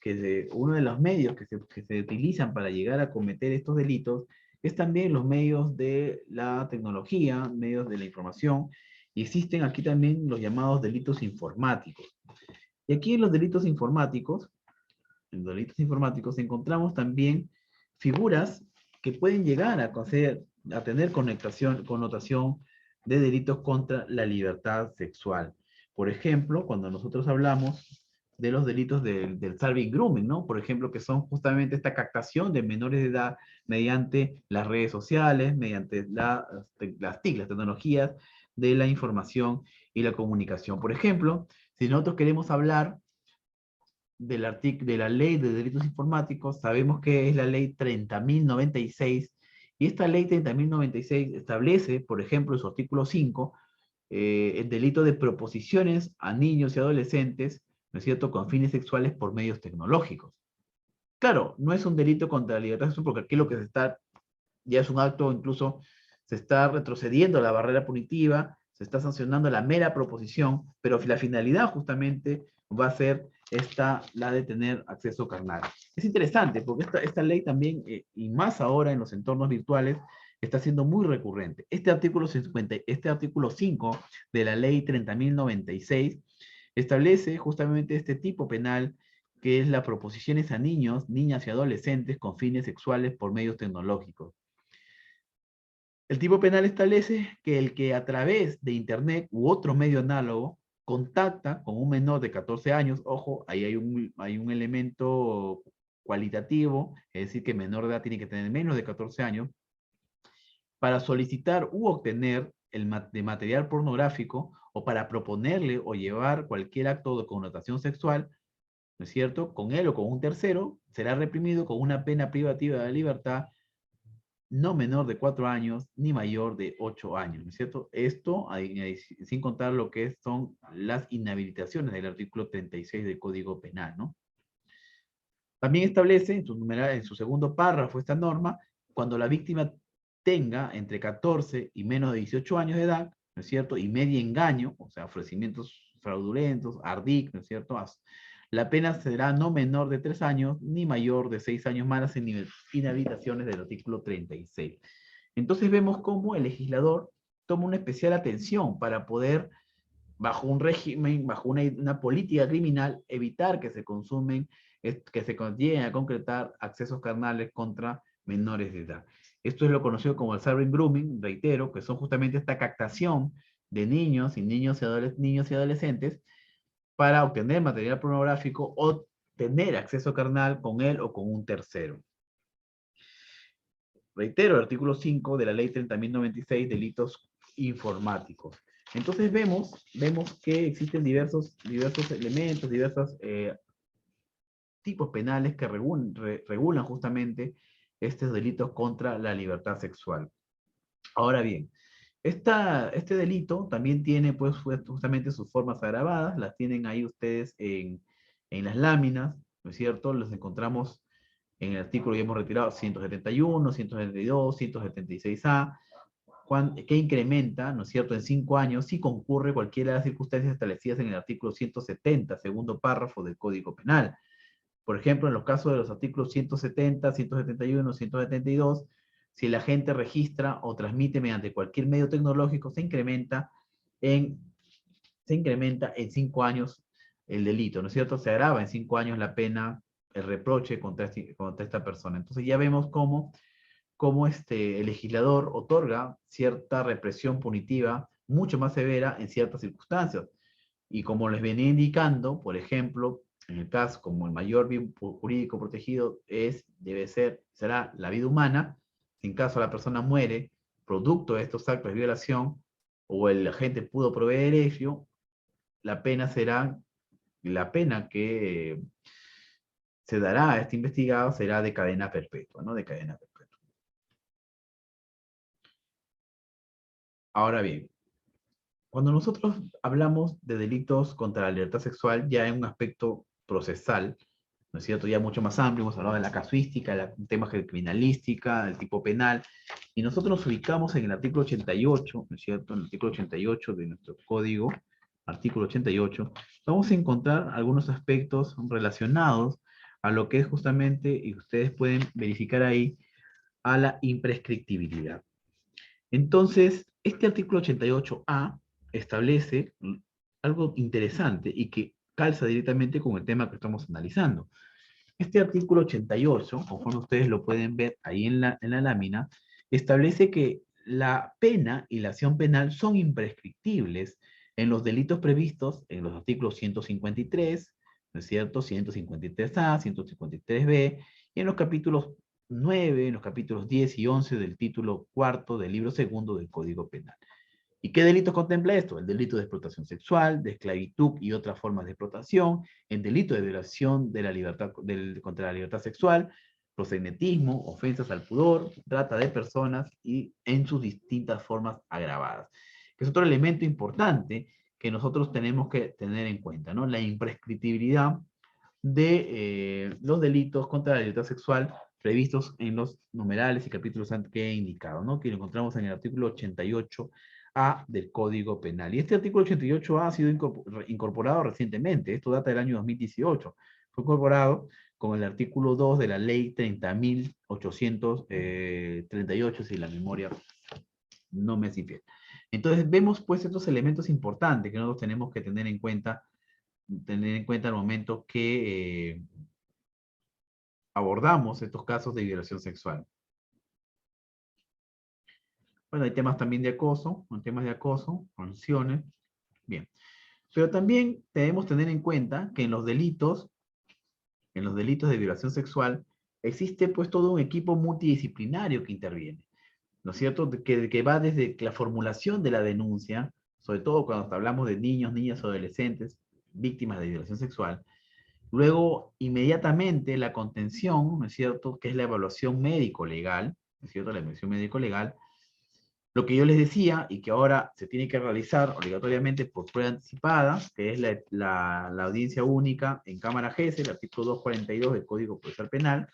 uno de los medios que se utilizan para llegar a cometer estos delitos, es también los medios de la tecnología, medios de la información, y existen aquí también los llamados delitos informáticos. Y aquí en los delitos informáticos encontramos también figuras que pueden llegar a tener connotación de delitos contra la libertad sexual. Por ejemplo, cuando nosotros hablamos de los delitos del cyber grooming, ¿no? Por ejemplo, que son justamente esta captación de menores de edad mediante las redes sociales, mediante las TIC, las tecnologías de la información y la comunicación. Por ejemplo, si nosotros queremos hablar de la ley de delitos informáticos, sabemos que es la ley 30.096, y esta ley 30.096 establece, por ejemplo, en su artículo 5, el delito de proposiciones a niños y adolescentes, ¿no es cierto?, con fines sexuales por medios tecnológicos. Claro, no es un delito contra la libertad sexual, porque aquí lo que ya es un acto, incluso se está retrocediendo la barrera punitiva, se está sancionando la mera proposición, pero la finalidad justamente va a ser la de tener acceso carnal. Es interesante porque esta ley también, y más ahora en los entornos virtuales, está siendo muy recurrente. Este artículo 5 de la ley 30.096 establece justamente este tipo penal, que es las proposiciones a niños, niñas y adolescentes con fines sexuales por medios tecnológicos. El tipo penal establece que el que a través de Internet u otro medio análogo contacta con un menor de 14 años, ojo, ahí hay un elemento cualitativo, es decir, que menor de edad tiene que tener menos de 14 años, para solicitar u obtener de material pornográfico o para proponerle o llevar cualquier acto de connotación sexual, ¿no es cierto?, con él o con un tercero, será reprimido con una pena privativa de la libertad no menor de 4 años ni mayor de 8 años, ¿no es cierto? Esto sin contar lo que son las inhabilitaciones del artículo 36 del Código Penal, ¿no? También establece en su segundo párrafo esta norma, cuando la víctima tenga entre 14 y menos de 18 años de edad, ¿no es cierto? Y medio engaño, o sea, ofrecimientos fraudulentos, ARDIC, ¿no es cierto? La pena será no menor de 3 años ni mayor de 6 años más en inhabilitaciones del artículo 36. Entonces vemos cómo el legislador toma una especial atención para poder, bajo un régimen, bajo una política criminal, evitar que que se lleguen a concretar accesos carnales contra menores de edad. Esto es lo conocido como el cyber grooming, reitero, que son justamente esta captación de niños y adolescentes para obtener material pornográfico o tener acceso carnal con él o con un tercero. Reitero, el artículo 5 de la ley 30.096, delitos informáticos. Entonces vemos que existen diversos elementos, diversos tipos penales que regulan justamente estos delitos contra la libertad sexual. Ahora bien, este delito también tiene pues justamente sus formas agravadas, las tienen ahí ustedes en las láminas, ¿no es cierto? Los encontramos en el artículo, ya hemos retirado 171, 172, 176A, que incrementa, ¿no es cierto?, en 5 años si concurre cualquiera de las circunstancias establecidas en el artículo 170, segundo párrafo del Código Penal. Por ejemplo, en los casos de los artículos 170, 171, 172, si el agente registra o transmite mediante cualquier medio tecnológico, en, se incrementa en 5 años el delito, ¿no es cierto? Se agrava en 5 años la pena, el reproche contra esta persona. Entonces ya vemos cómo el legislador otorga cierta represión punitiva mucho más severa en ciertas circunstancias. Y como les venía indicando, por ejemplo, en el caso como el mayor bien jurídico protegido será la vida humana, si en caso la persona muere producto de estos actos de violación o el agente pudo proveer ello, la pena que se dará a este investigado será de cadena perpetua, ¿no? De cadena perpetua. Ahora bien, cuando nosotros hablamos de delitos contra la libertad sexual, ya en un aspecto procesal, ¿no es cierto? Ya mucho más amplio, hemos hablado de la casuística, de temas de criminalística, del tipo penal, y nosotros nos ubicamos en el artículo 88, ¿no es cierto? En el artículo 88 de nuestro código, artículo 88, vamos a encontrar algunos aspectos relacionados a lo que es justamente, y ustedes pueden verificar ahí, a la imprescriptibilidad. Entonces, este artículo 88A establece algo interesante y que calza directamente con el tema que estamos analizando. Este artículo 88, conforme ustedes lo pueden ver ahí en la lámina, establece que la pena y la acción penal son imprescriptibles en los delitos previstos en los artículos 153, ¿no es cierto? 153A, 153B, y en los capítulos 9, en los capítulos 10 y 11 del título cuarto del libro segundo del Código Penal. ¿Y qué delitos contempla esto? El delito de explotación sexual, de esclavitud y otras formas de explotación, el delito de violación de la libertad, contra la libertad sexual, proxenetismo, ofensas al pudor, trata de personas y en sus distintas formas agravadas. Que es otro elemento importante que nosotros tenemos que tener en cuenta, ¿no? La imprescriptibilidad de los delitos contra la libertad sexual previstos en los numerales y capítulos que he indicado, ¿no? Que lo encontramos en el artículo 88A del Código Penal. Y este artículo 88A ha sido incorporado recientemente, esto data del año 2018, fue incorporado con el artículo 2 de la ley 30.838, si la memoria no me es infiel. Entonces vemos pues estos elementos importantes que nosotros tenemos que tener en cuenta al momento que abordamos estos casos de violación sexual. Bueno, hay temas también de acoso, sanciones, bien. Pero también debemos tener en cuenta que en los delitos de violación sexual, existe pues todo un equipo multidisciplinario que interviene, ¿no es cierto? Que va desde la formulación de la denuncia, sobre todo cuando hablamos de niños, niñas o adolescentes víctimas de violación sexual. Luego, inmediatamente, la contención, ¿no es cierto?, que es la evaluación médico-legal, ¿no es cierto?, la evaluación médico-legal. Lo que yo les decía, y que ahora se tiene que realizar obligatoriamente por prueba anticipada, que es la audiencia única en Cámara GESE, el artículo 242 del Código Procesal Penal,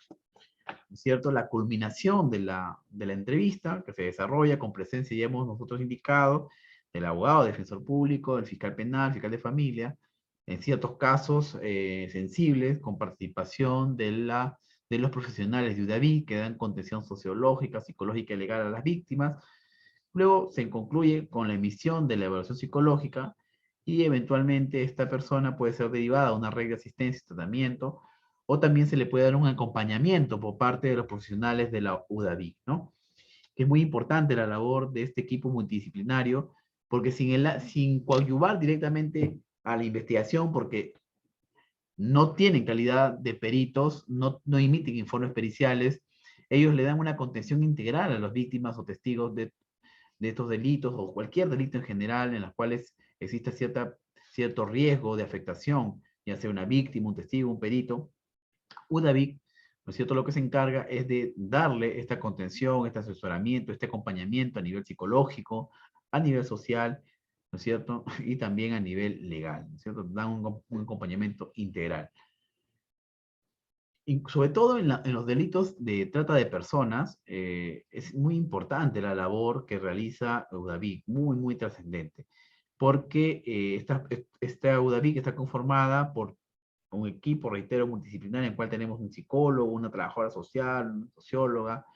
¿no es cierto?, la culminación de la entrevista, que se desarrolla con presencia, ya hemos nosotros indicado, del abogado, defensor público, del fiscal penal, fiscal de familia, en ciertos casos sensibles, con participación de los profesionales de UDAVI, que dan contención sociológica, psicológica y legal a las víctimas. Luego se concluye con la emisión de la evaluación psicológica y eventualmente esta persona puede ser derivada a una red de asistencia y tratamiento, o también se le puede dar un acompañamiento por parte de los profesionales de la UDAVI, ¿no? Que es muy importante la labor de este equipo multidisciplinario, porque sin coadyuvar directamente a la investigación, porque no tienen calidad de peritos, no emiten informes periciales, ellos le dan una contención integral a las víctimas o testigos de estos delitos o cualquier delito en general en las cuales existe cierto riesgo de afectación, ya sea una víctima, un testigo, un perito. UDAVIC, ¿no es cierto?, lo que se encarga es de darle esta contención, este asesoramiento, este acompañamiento a nivel psicológico, a nivel social, ¿no es cierto?, y también a nivel legal, ¿no es cierto?, dan un acompañamiento integral. y sobre todo en los delitos de trata de personas, es muy importante la labor que realiza UDAVIC, muy, muy trascendente, porque esta UDAVIC está conformada por un equipo, reitero, multidisciplinario, en el cual tenemos un psicólogo, una trabajadora social, una socióloga,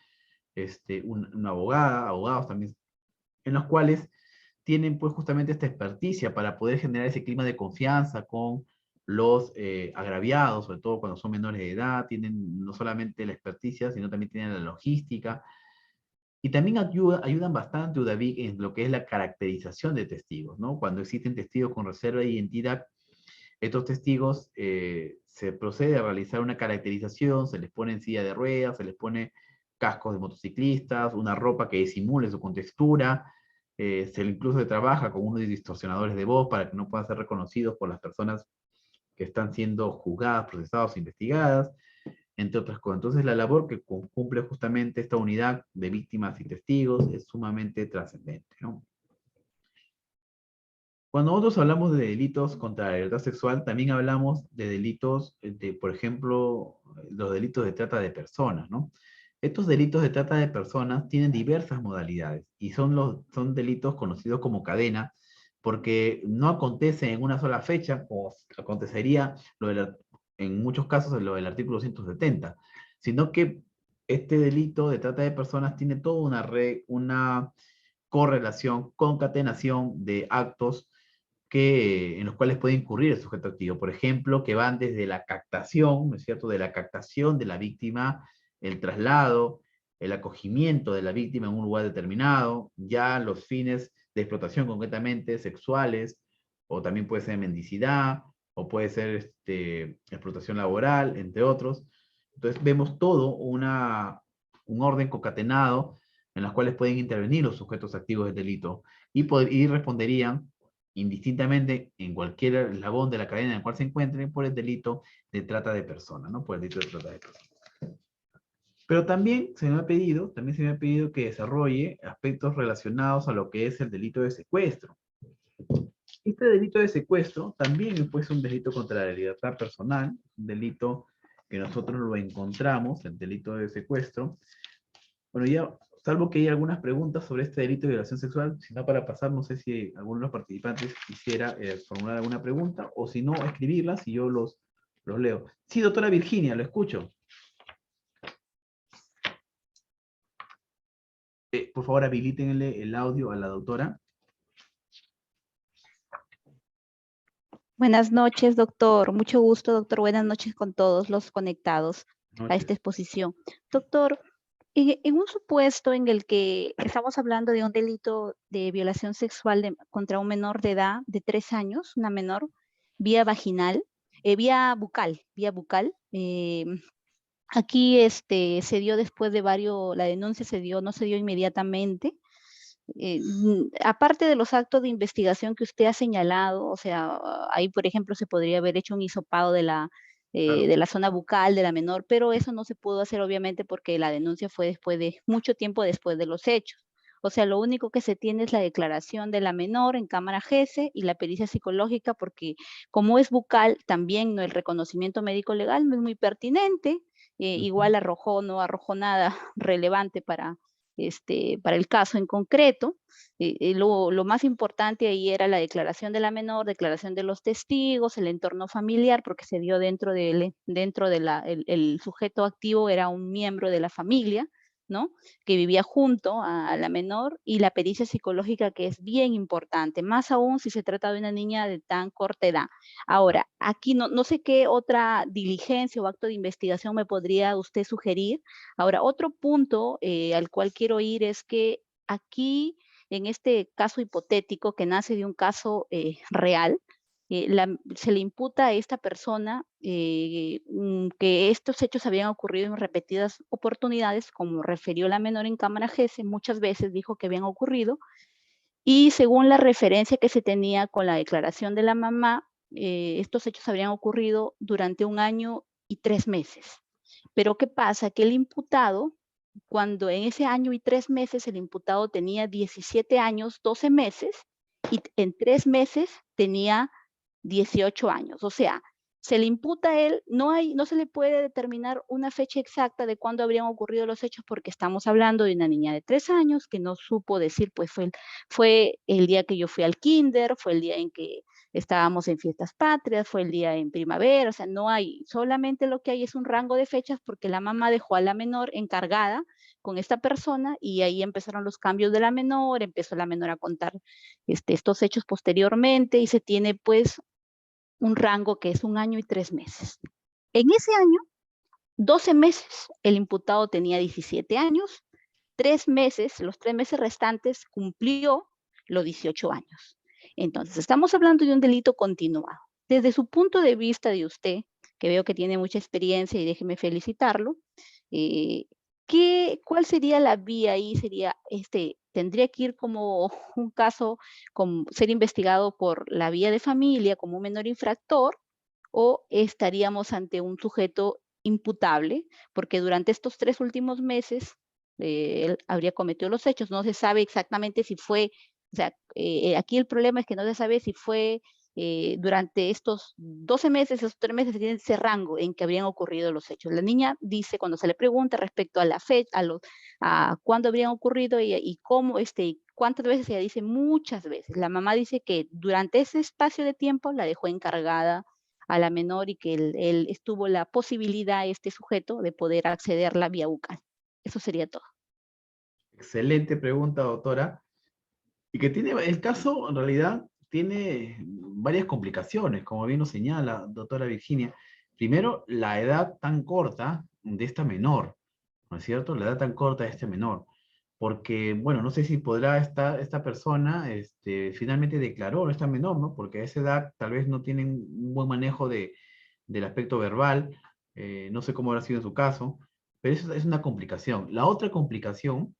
una abogada, abogados también, en los cuales tienen pues justamente esta experticia para poder generar ese clima de confianza con los agraviados, sobre todo cuando son menores de edad, tienen no solamente la experticia, sino también tienen la logística, y también ayudan bastante UDAVIC en lo que es la caracterización de testigos, ¿no? Cuando existen testigos con reserva de identidad, estos testigos se procede a realizar una caracterización, se les pone en silla de ruedas, se les pone cascos de motociclistas, una ropa que disimule su contextura, incluso se trabaja con unos distorsionadores de voz para que no puedan ser reconocidos por las personas que están siendo juzgadas, procesadas o investigadas, entre otras cosas. Entonces la labor que cumple justamente esta unidad de víctimas y testigos es sumamente trascendente, ¿no? Cuando nosotros hablamos de delitos contra la libertad sexual, también hablamos de delitos, por ejemplo, los delitos de trata de personas, ¿no? Estos delitos de trata de personas tienen diversas modalidades y son delitos conocidos como cadena, porque no acontece en una sola fecha, como acontecería en muchos casos lo del artículo 170, sino que este delito de trata de personas tiene toda una correlación, concatenación de actos en los cuales puede incurrir el sujeto activo. Por ejemplo, que van desde la captación, ¿no es cierto?, de la captación de la víctima, el traslado, el acogimiento de la víctima en un lugar determinado, ya los fines de explotación concretamente sexuales, o también puede ser mendicidad, o puede ser explotación laboral, entre otros. Entonces vemos todo un orden concatenado en los cuales pueden intervenir los sujetos activos del delito y responderían indistintamente en cualquier eslabón de la cadena en el cual se encuentren por el delito de trata de personas, ¿no? Por el delito de trata de personas. Pero también se me ha pedido que desarrolle aspectos relacionados a lo que es el delito de secuestro. Este delito de secuestro también pues, es un delito contra la libertad personal, un delito que nosotros lo encontramos, el delito de secuestro. Bueno, ya, salvo que hay algunas preguntas sobre este delito de violación sexual, si no para pasar, no sé si alguno de los participantes quisiera formular alguna pregunta, o si no, escribirlas y yo los leo. Sí, doctora Virginia, lo escucho. Por favor, habilítenle el audio a la doctora. Buenas noches, doctor. Mucho gusto, doctor. Buenas noches con todos los conectados a esta exposición. Doctor, en un supuesto en el que estamos hablando de un delito de violación sexual contra un menor de edad de 3 años, una menor, vía vaginal, vía bucal, aquí se dio después de la denuncia no se dio inmediatamente. Aparte de los actos de investigación que usted ha señalado, o sea, ahí, por ejemplo, se podría haber hecho un hisopado Claro. de la zona bucal de la menor, pero eso no se pudo hacer, obviamente, porque la denuncia fue después de mucho tiempo después de los hechos. O sea, lo único que se tiene es la declaración de la menor en cámara GESE y la pericia psicológica, porque como es bucal, también el reconocimiento médico legal no es muy pertinente, igual no arrojó nada relevante para el caso en concreto. Lo más importante ahí era la declaración de la menor, declaración de los testigos, el entorno familiar, porque se dio dentro de el sujeto activo era un miembro de la familia, ¿no? Que vivía junto a la menor, y la pericia psicológica, que es bien importante, más aún si se trata de una niña de tan corta edad. Ahora, aquí no sé qué otra diligencia o acto de investigación me podría usted sugerir. Ahora, otro punto al cual quiero ir es que aquí, en este caso hipotético que nace de un caso real, se le imputa a esta persona que estos hechos habían ocurrido en repetidas oportunidades, como refirió la menor en cámara GESE, muchas veces dijo que habían ocurrido, y según la referencia que se tenía con la declaración de la mamá, estos hechos habrían ocurrido durante 1 año y 3 meses. Pero ¿qué pasa? Que el imputado, cuando en ese año y 3 meses el imputado tenía 17 años, 12 meses, y en 3 meses tenía 18 años. O sea, se le imputa a él, no se le puede determinar una fecha exacta de cuándo habrían ocurrido los hechos, porque estamos hablando de una niña de 3 años que no supo decir, pues fue el día que yo fui al kinder, fue el día en que estábamos en fiestas patrias, fue el día en primavera, o sea, no hay, solamente lo que hay es un rango de fechas porque la mamá dejó a la menor encargada con esta persona y ahí empezaron los cambios de la menor, empezó la menor a contar estos hechos posteriormente y se tiene pues un rango que es 1 año y 3 meses. En ese año, 12 meses, el imputado tenía 17 años, 3 meses, los 3 meses restantes cumplió los 18 años. Entonces, estamos hablando de un delito continuado. Desde su punto de vista de usted, que veo que tiene mucha experiencia y déjeme felicitarlo, eh, ¿cuál sería la vía ahí? Sería, tendría que ir como un caso, ser investigado por la vía de familia como un menor infractor, o estaríamos ante un sujeto imputable, porque durante estos 3 últimos meses él habría cometido los hechos. No se sabe exactamente si fue, o sea, aquí el problema es que no se sabe si fue durante estos 12 meses, esos 3 meses, tiene ese rango en que habrían ocurrido los hechos. La niña dice, cuando se le pregunta respecto a la fecha, a cuándo habrían ocurrido y cómo, cuántas veces, ella dice muchas veces. La mamá dice que durante ese espacio de tiempo la dejó encargada a la menor y que él estuvo la posibilidad, este sujeto, de poder acceder la vía bucal. Eso sería todo. Excelente pregunta, doctora. Y que tiene, el caso en realidad tiene varias complicaciones, como bien lo señala doctora Virginia. Primero, la edad tan corta de esta menor, ¿no es cierto? La edad tan corta de este menor. Porque, bueno, no sé si podrá esta persona, finalmente declaró, esta menor, ¿no? Porque a esa edad tal vez no tienen un buen manejo del aspecto verbal, no sé cómo habrá sido en su caso, pero eso es una complicación. La otra complicación,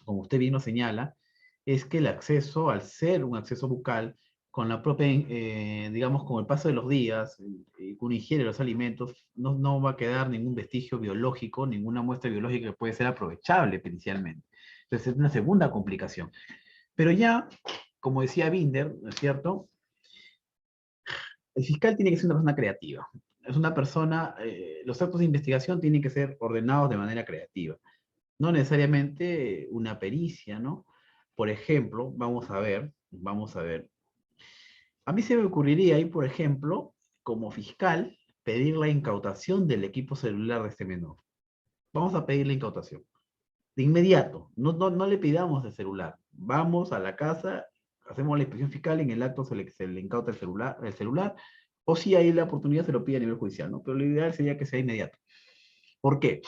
como usted bien lo señala, es que el acceso, al ser un acceso bucal, con la propia, digamos, con el paso de los días, con ingiere los alimentos, no va a quedar ningún vestigio biológico, ninguna muestra biológica que puede ser aprovechable inicialmente. Entonces es una segunda complicación. Pero ya, como decía Binder, ¿no es cierto? El fiscal tiene que ser una persona creativa. Es una persona, los actos de investigación tienen que ser ordenados de manera creativa. No necesariamente una pericia, ¿no? Por ejemplo, vamos a ver. A mí se me ocurriría ahí, por ejemplo, como fiscal, pedir la incautación del equipo celular de este menor. Vamos a pedir la incautación. De inmediato, no le pidamos el celular. Vamos a la casa, hacemos la inspección fiscal y en el acto se le incauta el celular, o si hay la oportunidad se lo pide a nivel judicial, ¿no? Pero lo ideal sería que sea inmediato. ¿Por qué?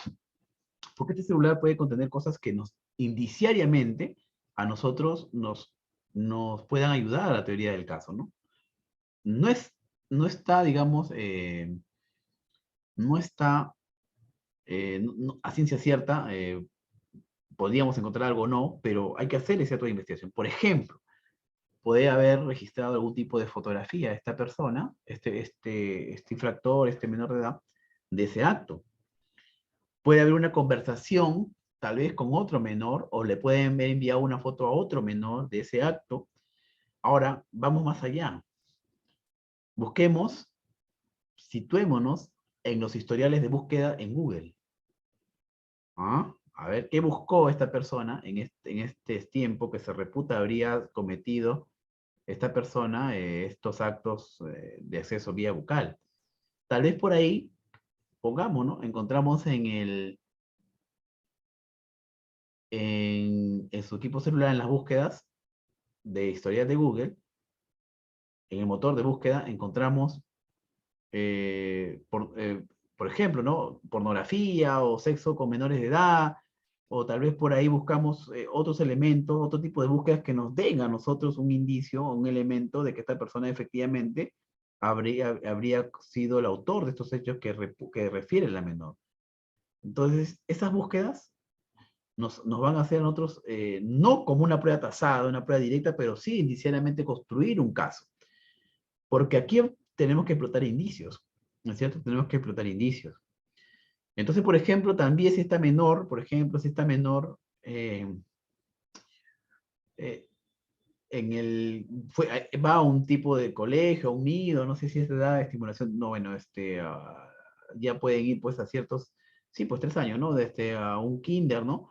Porque este celular puede contener cosas que indiciariamente a nosotros nos puedan ayudar a la teoría del caso, ¿no? No, no está, digamos, no está a ciencia cierta, podríamos encontrar algo o no, pero hay que hacer ese acto de investigación. Por ejemplo, puede haber registrado algún tipo de fotografía de esta persona, este infractor, este menor de edad, de ese acto. Puede haber una conversación, tal vez con otro menor, o le pueden haber enviado una foto a otro menor de ese acto. Ahora, vamos más allá. Busquemos, situémonos en los historiales de búsqueda en Google. ¿Ah? A ver, ¿qué buscó esta persona en este tiempo que se reputa habría cometido esta persona estos actos de acceso vía bucal? Tal vez por ahí, pongamos, ¿no? Encontramos en su equipo celular, en las búsquedas de historial de Google, en el motor de búsqueda, encontramos, por ejemplo, ¿no? Pornografía o sexo con menores de edad, o tal vez por ahí buscamos otros elementos, otro tipo de búsquedas que nos den a nosotros un indicio o un elemento de que esta persona efectivamente habría sido el autor de estos hechos que refiere la menor. Entonces, esas búsquedas nos van a hacer a nosotros, no como una prueba tasada, una prueba directa, pero sí inicialmente construir un caso. Porque aquí tenemos que explotar indicios, ¿no es cierto? Tenemos que explotar indicios. Entonces, por ejemplo, también si esta menor, por ejemplo, si esta menor eh, va a un tipo de colegio, a un nido, no sé si es de edad de estimulación, no, bueno, ya pueden ir pues a ciertos, sí, pues 3 años, ¿no? A un kinder, ¿no?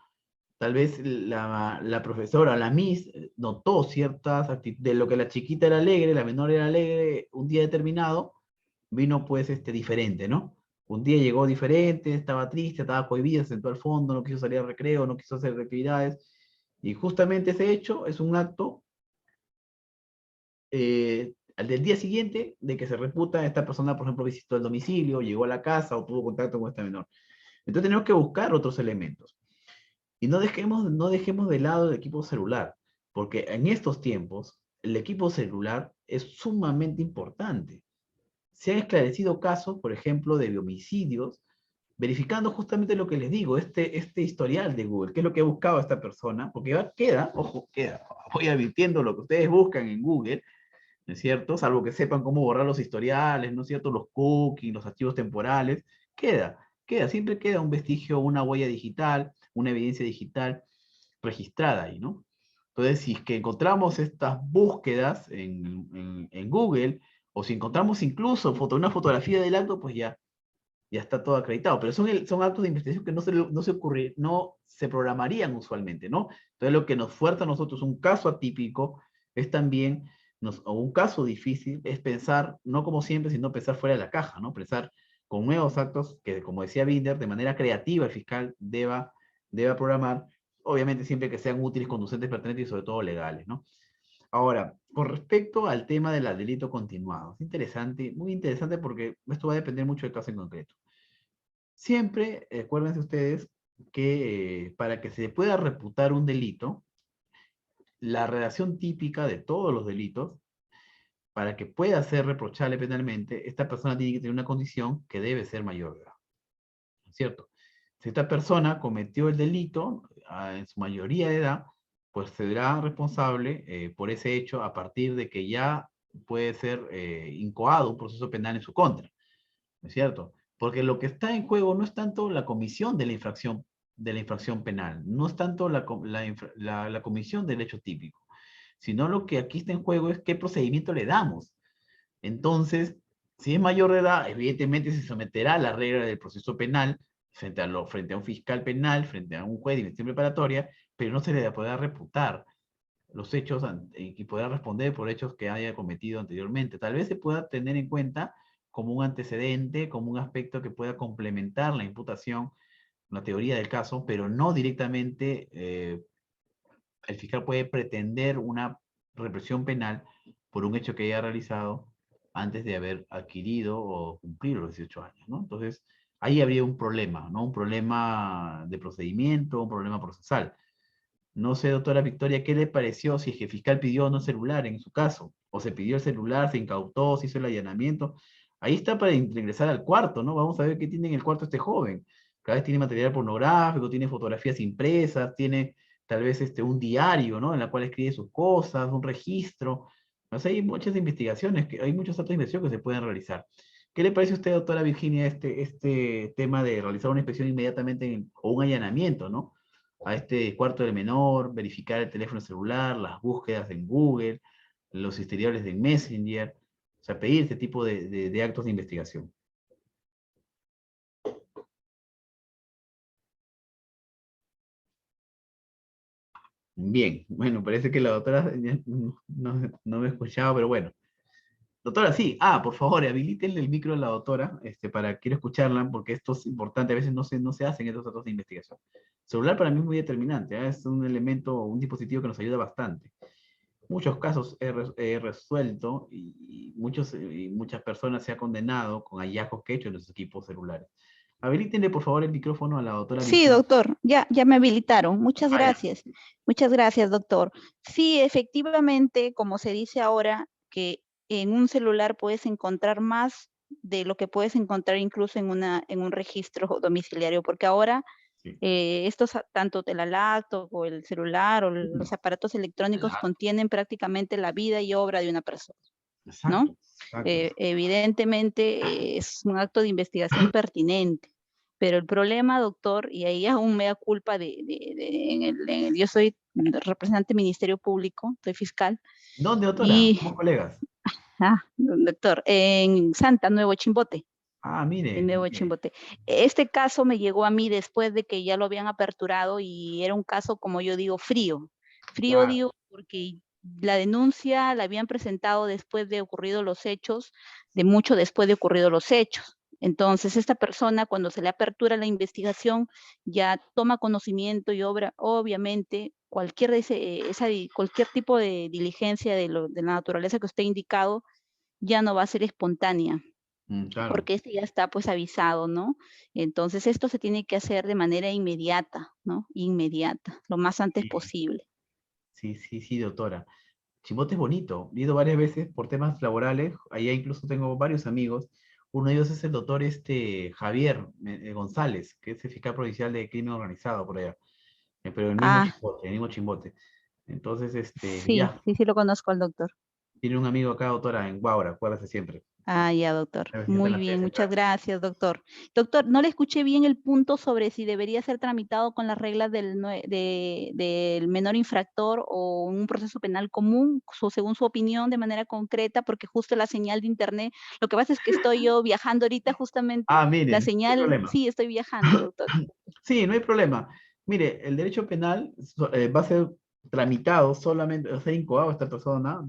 Tal vez la profesora, la Miss, notó ciertas actitudes, de lo que la chiquita era alegre, la menor era alegre, un día determinado, vino pues diferente, ¿no? Un día llegó diferente, estaba triste, estaba cohibida, se sentó al fondo, no quiso salir al recreo, no quiso hacer actividades, y justamente ese hecho es un acto al del día siguiente de que se reputa esta persona, por ejemplo, visitó el domicilio, llegó a la casa o tuvo contacto con esta menor. Entonces tenemos que buscar otros elementos. Y no dejemos de lado el equipo celular, porque en estos tiempos el equipo celular es sumamente importante. Se han esclarecido casos, por ejemplo, de homicidios, verificando justamente lo que les digo, este historial de Google, qué es lo que ha buscado esta persona, porque queda, voy advirtiendo lo que ustedes buscan en Google, ¿no es cierto? Salvo que sepan cómo borrar los historiales, ¿no es cierto? Los cookies, los archivos temporales, siempre queda un vestigio, una huella digital, una evidencia digital registrada ahí, ¿no? Entonces, si es que encontramos estas búsquedas en Google, o si encontramos incluso una fotografía del acto, pues ya está todo acreditado. Pero son actos de investigación que no se programarían usualmente, ¿no? Entonces, lo que nos fuerza a nosotros, un caso atípico, es también, o un caso difícil, es pensar, no como siempre, sino pensar fuera de la caja, ¿no? Pensar con nuevos actos que, como decía Binder, de manera creativa el fiscal deba programar, obviamente siempre que sean útiles, conducentes, pertinentes y sobre todo legales, ¿no? Ahora, con respecto al tema del delito continuado, es interesante, muy interesante porque esto va a depender mucho del caso en concreto. Siempre, acuérdense ustedes que para que se pueda reputar un delito, la redacción típica de todos los delitos, para que pueda ser reprochable penalmente, esta persona tiene que tener una condición que debe ser mayor de edad, ¿no es cierto? Si esta persona cometió el delito en su mayoría de edad, pues será responsable por ese hecho a partir de que ya puede ser incoado un proceso penal en su contra, ¿no es cierto? Porque lo que está en juego no es tanto la comisión de la infracción penal, no es tanto la comisión del hecho típico, sino lo que aquí está en juego es qué procedimiento le damos. Entonces, si es mayor de edad, evidentemente se someterá a la regla del proceso penal frente a un fiscal penal, frente a un juez de investigación preparatoria, pero no se le podrá reputar los hechos y podrá responder por hechos que haya cometido anteriormente. Tal vez se pueda tener en cuenta como un antecedente, como un aspecto que pueda complementar la imputación, la teoría del caso, pero no directamente el fiscal puede pretender una represión penal por un hecho que haya realizado antes de haber adquirido o cumplido los 18 años, ¿no? Entonces, ahí habría un problema, ¿no? Un problema de procedimiento, un problema procesal. No sé, doctora Victoria, ¿qué le pareció si es que el fiscal pidió no celular en su caso? O se pidió el celular, se incautó, se hizo el allanamiento. Ahí está para ingresar al cuarto, ¿no? Vamos a ver qué tiene en el cuarto este joven. Cada vez tiene material pornográfico, tiene fotografías impresas, tiene tal vez un diario, ¿no? En la cual escribe sus cosas, un registro. O sea, hay muchas investigaciones, hay muchos datos de investigación que se pueden realizar. ¿Qué le parece a usted, doctora Virginia, este tema de realizar una inspección inmediatamente o un allanamiento, ¿no? A este cuarto del menor, verificar el teléfono celular, las búsquedas en Google, los historiales de Messenger, o sea, pedir este tipo de actos de investigación. Bien, bueno, parece que la doctora no me escuchaba, pero bueno. Doctora, sí, por favor, habilítenle el micro a la doctora, quiero escucharla, porque esto es importante, a veces no se hacen estos datos de investigación. Celular para mí es muy determinante, es un elemento, un dispositivo que nos ayuda bastante. Muchos casos he resuelto y muchas personas se han condenado con hallazgos que he hecho en los equipos celulares. Habilítenle, por favor, el micrófono a la doctora Sí, Virginia. doctor, ya me habilitaron. Muchas Ya. gracias. Muchas gracias, doctor. Sí, efectivamente, como se dice ahora, que en un celular puedes encontrar más de lo que puedes encontrar incluso en un registro domiciliario, porque ahora Sí. tanto de la laptop o el celular o los aparatos electrónicos Claro. contienen prácticamente la vida y obra de una persona, ¿no? Exacto. Evidentemente es un acto de investigación pertinente. Pero el problema, doctor, y ahí aún me da culpa yo soy representante del Ministerio Público, soy fiscal, ¿Dónde, doctora? y, Somos colegas. doctor, en Santa, Nuevo Chimbote. Ah, En mire, Nuevo mire. Chimbote. Este caso me llegó a mí después de que ya lo habían aperturado y era un caso, como yo digo, frío. Frío Claro. digo porque la denuncia la habían presentado después de ocurridos los hechos, de mucho después de ocurridos los hechos. Entonces, esta persona, cuando se le apertura la investigación, ya toma conocimiento y obviamente, cualquier tipo de diligencia de la naturaleza que usted ha indicado, ya no va a ser espontánea Claro. porque este ya está pues avisado, ¿no? Entonces esto se tiene que hacer de manera inmediata, ¿no? Inmediata, lo más antes Sí, posible. sí, sí, sí, doctora. Chimbote es bonito. He ido varias veces por temas laborales. Allá incluso tengo varios amigos. Uno de ellos es el doctor Javier González, que es el fiscal provincial de crimen organizado por allá. Pero el mismo Ah, Chimbote, el mismo Chimbote. Entonces, sí, ya, sí, sí lo conozco al doctor. tiene un amigo acá, doctora, en Guaura, acuérdese siempre. Ah, ya, doctor. A ver si está en Muy la bien, PS muchas acá. gracias, doctor. Doctor, no le escuché bien el punto sobre si debería ser tramitado con las reglas del menor infractor o un proceso penal común, según su opinión, de manera concreta, porque justo la señal de internet, lo que pasa es que estoy yo viajando ahorita justamente, Ah, la miren, no hay señal, problema. sí, estoy viajando, doctor. Sí, no hay problema. Mire, el derecho penal va a ser tramitado solamente, o sea, incoado esta persona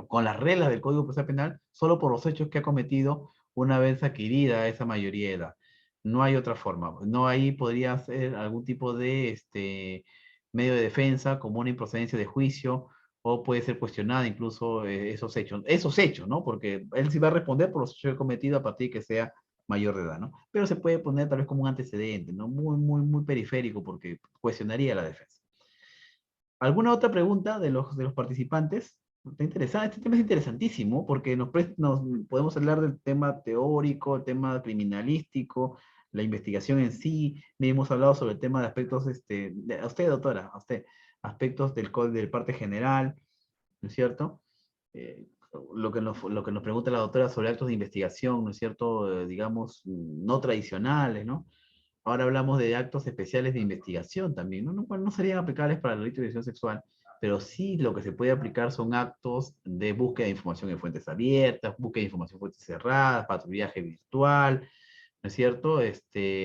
con las reglas del Código Procesal Penal solo por los hechos que ha cometido una vez adquirida esa mayoría de edad. No hay otra forma. No ahí podría ser algún tipo de medio de defensa, como una improcedencia de juicio, o puede ser cuestionada incluso esos hechos, ¿no? Porque él sí va a responder por los hechos que ha cometido a partir de que sea mayor de edad, ¿no? Pero se puede poner tal vez como un antecedente, ¿no? Muy, muy, muy periférico porque cuestionaría la defensa. ¿Alguna otra pregunta de los participantes? Está interesante, este tema es interesantísimo porque nos podemos hablar del tema teórico, el tema criminalístico, la investigación en sí, hemos hablado sobre el tema de aspectos, a usted, doctora, a usted, aspectos del parte general, ¿no es cierto? Eh, lo que nos pregunta la doctora sobre actos de investigación, ¿no es cierto? Digamos, no tradicionales, ¿no? Ahora hablamos de actos especiales de investigación también, ¿no? Cual no serían aplicables para el delito de agresión sexual, pero sí lo que se puede aplicar son actos de búsqueda de información en fuentes abiertas, búsqueda de información en fuentes cerradas, patrullaje virtual, ¿no es cierto?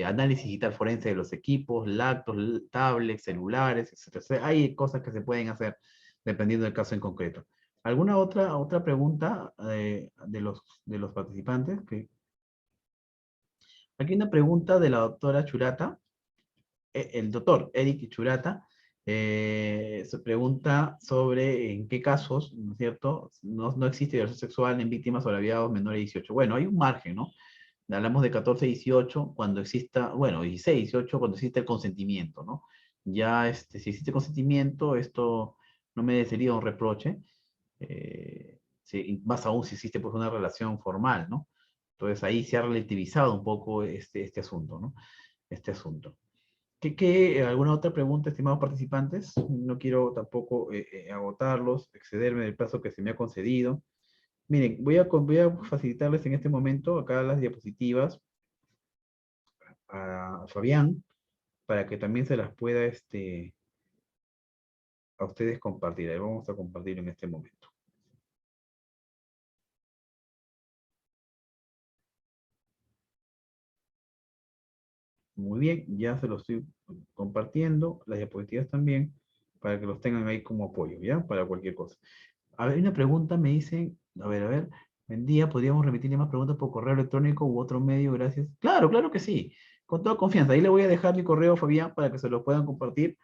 Análisis digital forense de los equipos, laptops, tablets, celulares, etc. O sea, hay cosas que se pueden hacer dependiendo del caso en concreto. ¿Alguna otra pregunta de los participantes? Aquí hay una pregunta de la doctora Churata, el doctor Eric Churata, se pregunta sobre en qué casos, ¿no es cierto?, no existe violación sexual en víctimas o agraviados menores de 18. Bueno, hay un margen, ¿no? Hablamos de 14, 18, cuando exista, bueno, 16, 18, cuando existe el consentimiento, ¿no? Ya, si existe consentimiento, esto no me sería un reproche, más aún si existe pues una relación formal, ¿no? Entonces ahí se ha relativizado un poco este asunto, ¿no? Este asunto. ¿Alguna otra pregunta, estimados participantes? No quiero tampoco agotarlos, excederme del plazo que se me ha concedido. Miren, voy a facilitarles en este momento acá las diapositivas a Fabián para que también se las pueda a ustedes compartir. Ahí vamos a compartir en este momento. Muy bien, ya se los estoy compartiendo, las diapositivas también, para que los tengan ahí como apoyo, ¿ya? Para cualquier cosa. A ver, una pregunta me dicen, a ver, buen día, ¿podríamos remitirle más preguntas por correo electrónico u otro medio? Gracias. Claro, claro que sí, con toda confianza. Ahí le voy a dejar mi correo a Fabián para que se lo puedan compartir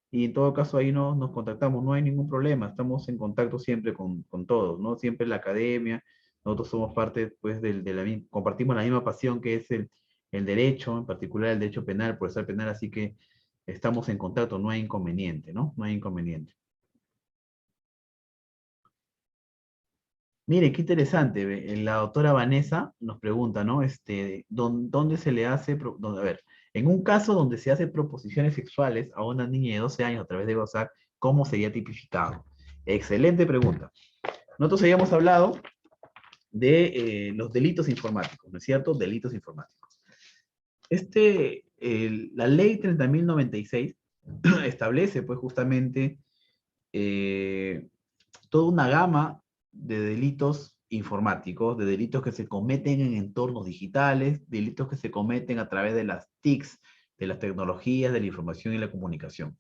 y en todo caso ahí nos contactamos, no hay ningún problema, estamos en contacto siempre con todos, ¿no? Siempre la academia, nosotros somos parte, pues, compartimos la misma pasión que es el derecho, en particular el derecho penal, procesal penal, así que estamos en contacto, no hay inconveniente, ¿no? No hay inconveniente. Mire, qué interesante. La doctora Vanessa nos pregunta, ¿no? ¿Dónde se le hace, a ver, en un caso donde se hace proposiciones sexuales a una niña de 12 años a través de gozar, ¿cómo sería tipificado? Excelente pregunta. Nosotros habíamos hablado de los delitos informáticos, ¿no es cierto? Delitos informáticos. La ley 30.096 establece, pues, justamente toda una gama de delitos informáticos, de delitos que se cometen en entornos digitales, delitos que se cometen a través de las TICs, de las tecnologías de la información y la comunicación.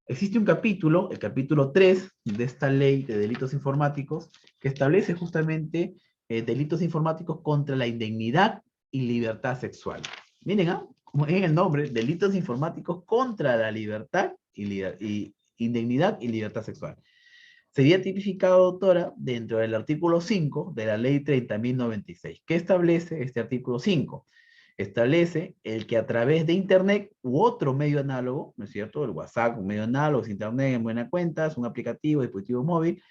Existe un capítulo, el capítulo 3 de esta ley de delitos informáticos, que establece justamente delitos informáticos contra la indignidad y libertad sexual. Miren, como en el nombre, delitos informáticos contra la libertad y indignidad y libertad sexual. Sería tipificado, doctora, dentro del artículo 5 de la ley 30.096. ¿Qué establece este artículo 5? Establece el que a través de Internet u otro medio análogo, ¿no es cierto? El WhatsApp, un medio análogo, Internet en buena cuenta, es un aplicativo, dispositivo móvil,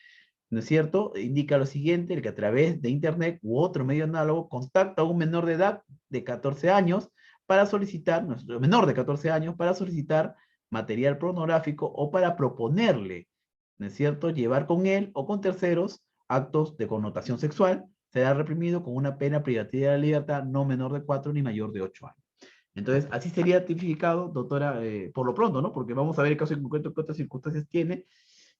¿no es cierto? Indica lo siguiente, el que a través de Internet u otro medio análogo contacta a un menor de edad de 14 años para solicitar, menor de 14 años, para solicitar material pornográfico o para proponerle, ¿no es cierto?, llevar con él o con terceros actos de connotación sexual, será reprimido con una pena privativa de la libertad no menor de 4 ni mayor de 8 años. Entonces, así sería tipificado, doctora, por lo pronto, ¿no? Porque vamos a ver el caso en concreto, qué otras circunstancias tiene,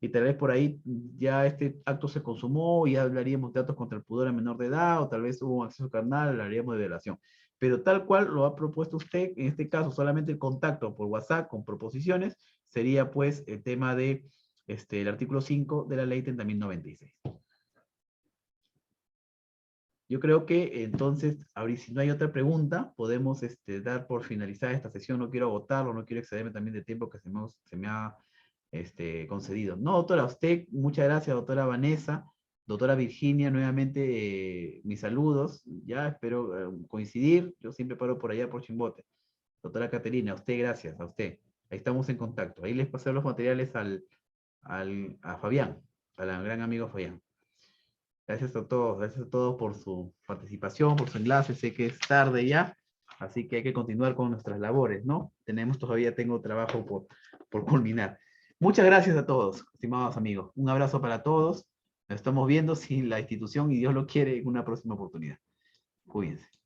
y tal vez por ahí ya este acto se consumó y ya hablaríamos de actos contra el pudor a menor de edad, o tal vez hubo un acceso carnal, hablaríamos de violación. Pero tal cual lo ha propuesto usted, en este caso solamente el contacto por WhatsApp con proposiciones, sería pues el tema de el artículo 5 de la ley 30.096. Yo creo que entonces, si no hay otra pregunta, podemos dar por finalizada esta sesión. No quiero agotarlo, no quiero excederme también de tiempo que se me ha concedido. No, doctora, a usted, muchas gracias, doctora Vanessa, doctora Virginia, nuevamente mis saludos. Ya espero coincidir. Yo siempre paro por allá por Chimbote. Doctora Caterina, a usted gracias, a usted. Ahí estamos en contacto. Ahí les pasé los materiales a Fabián, al gran amigo Fabián. Gracias a todos por su participación, por su enlace. Sé que es tarde ya, así que hay que continuar con nuestras labores, ¿no? Tengo trabajo por culminar. Muchas gracias a todos, estimados amigos. Un abrazo para todos. Nos estamos viendo si la institución y Dios lo quiere en una próxima oportunidad. Cuídense.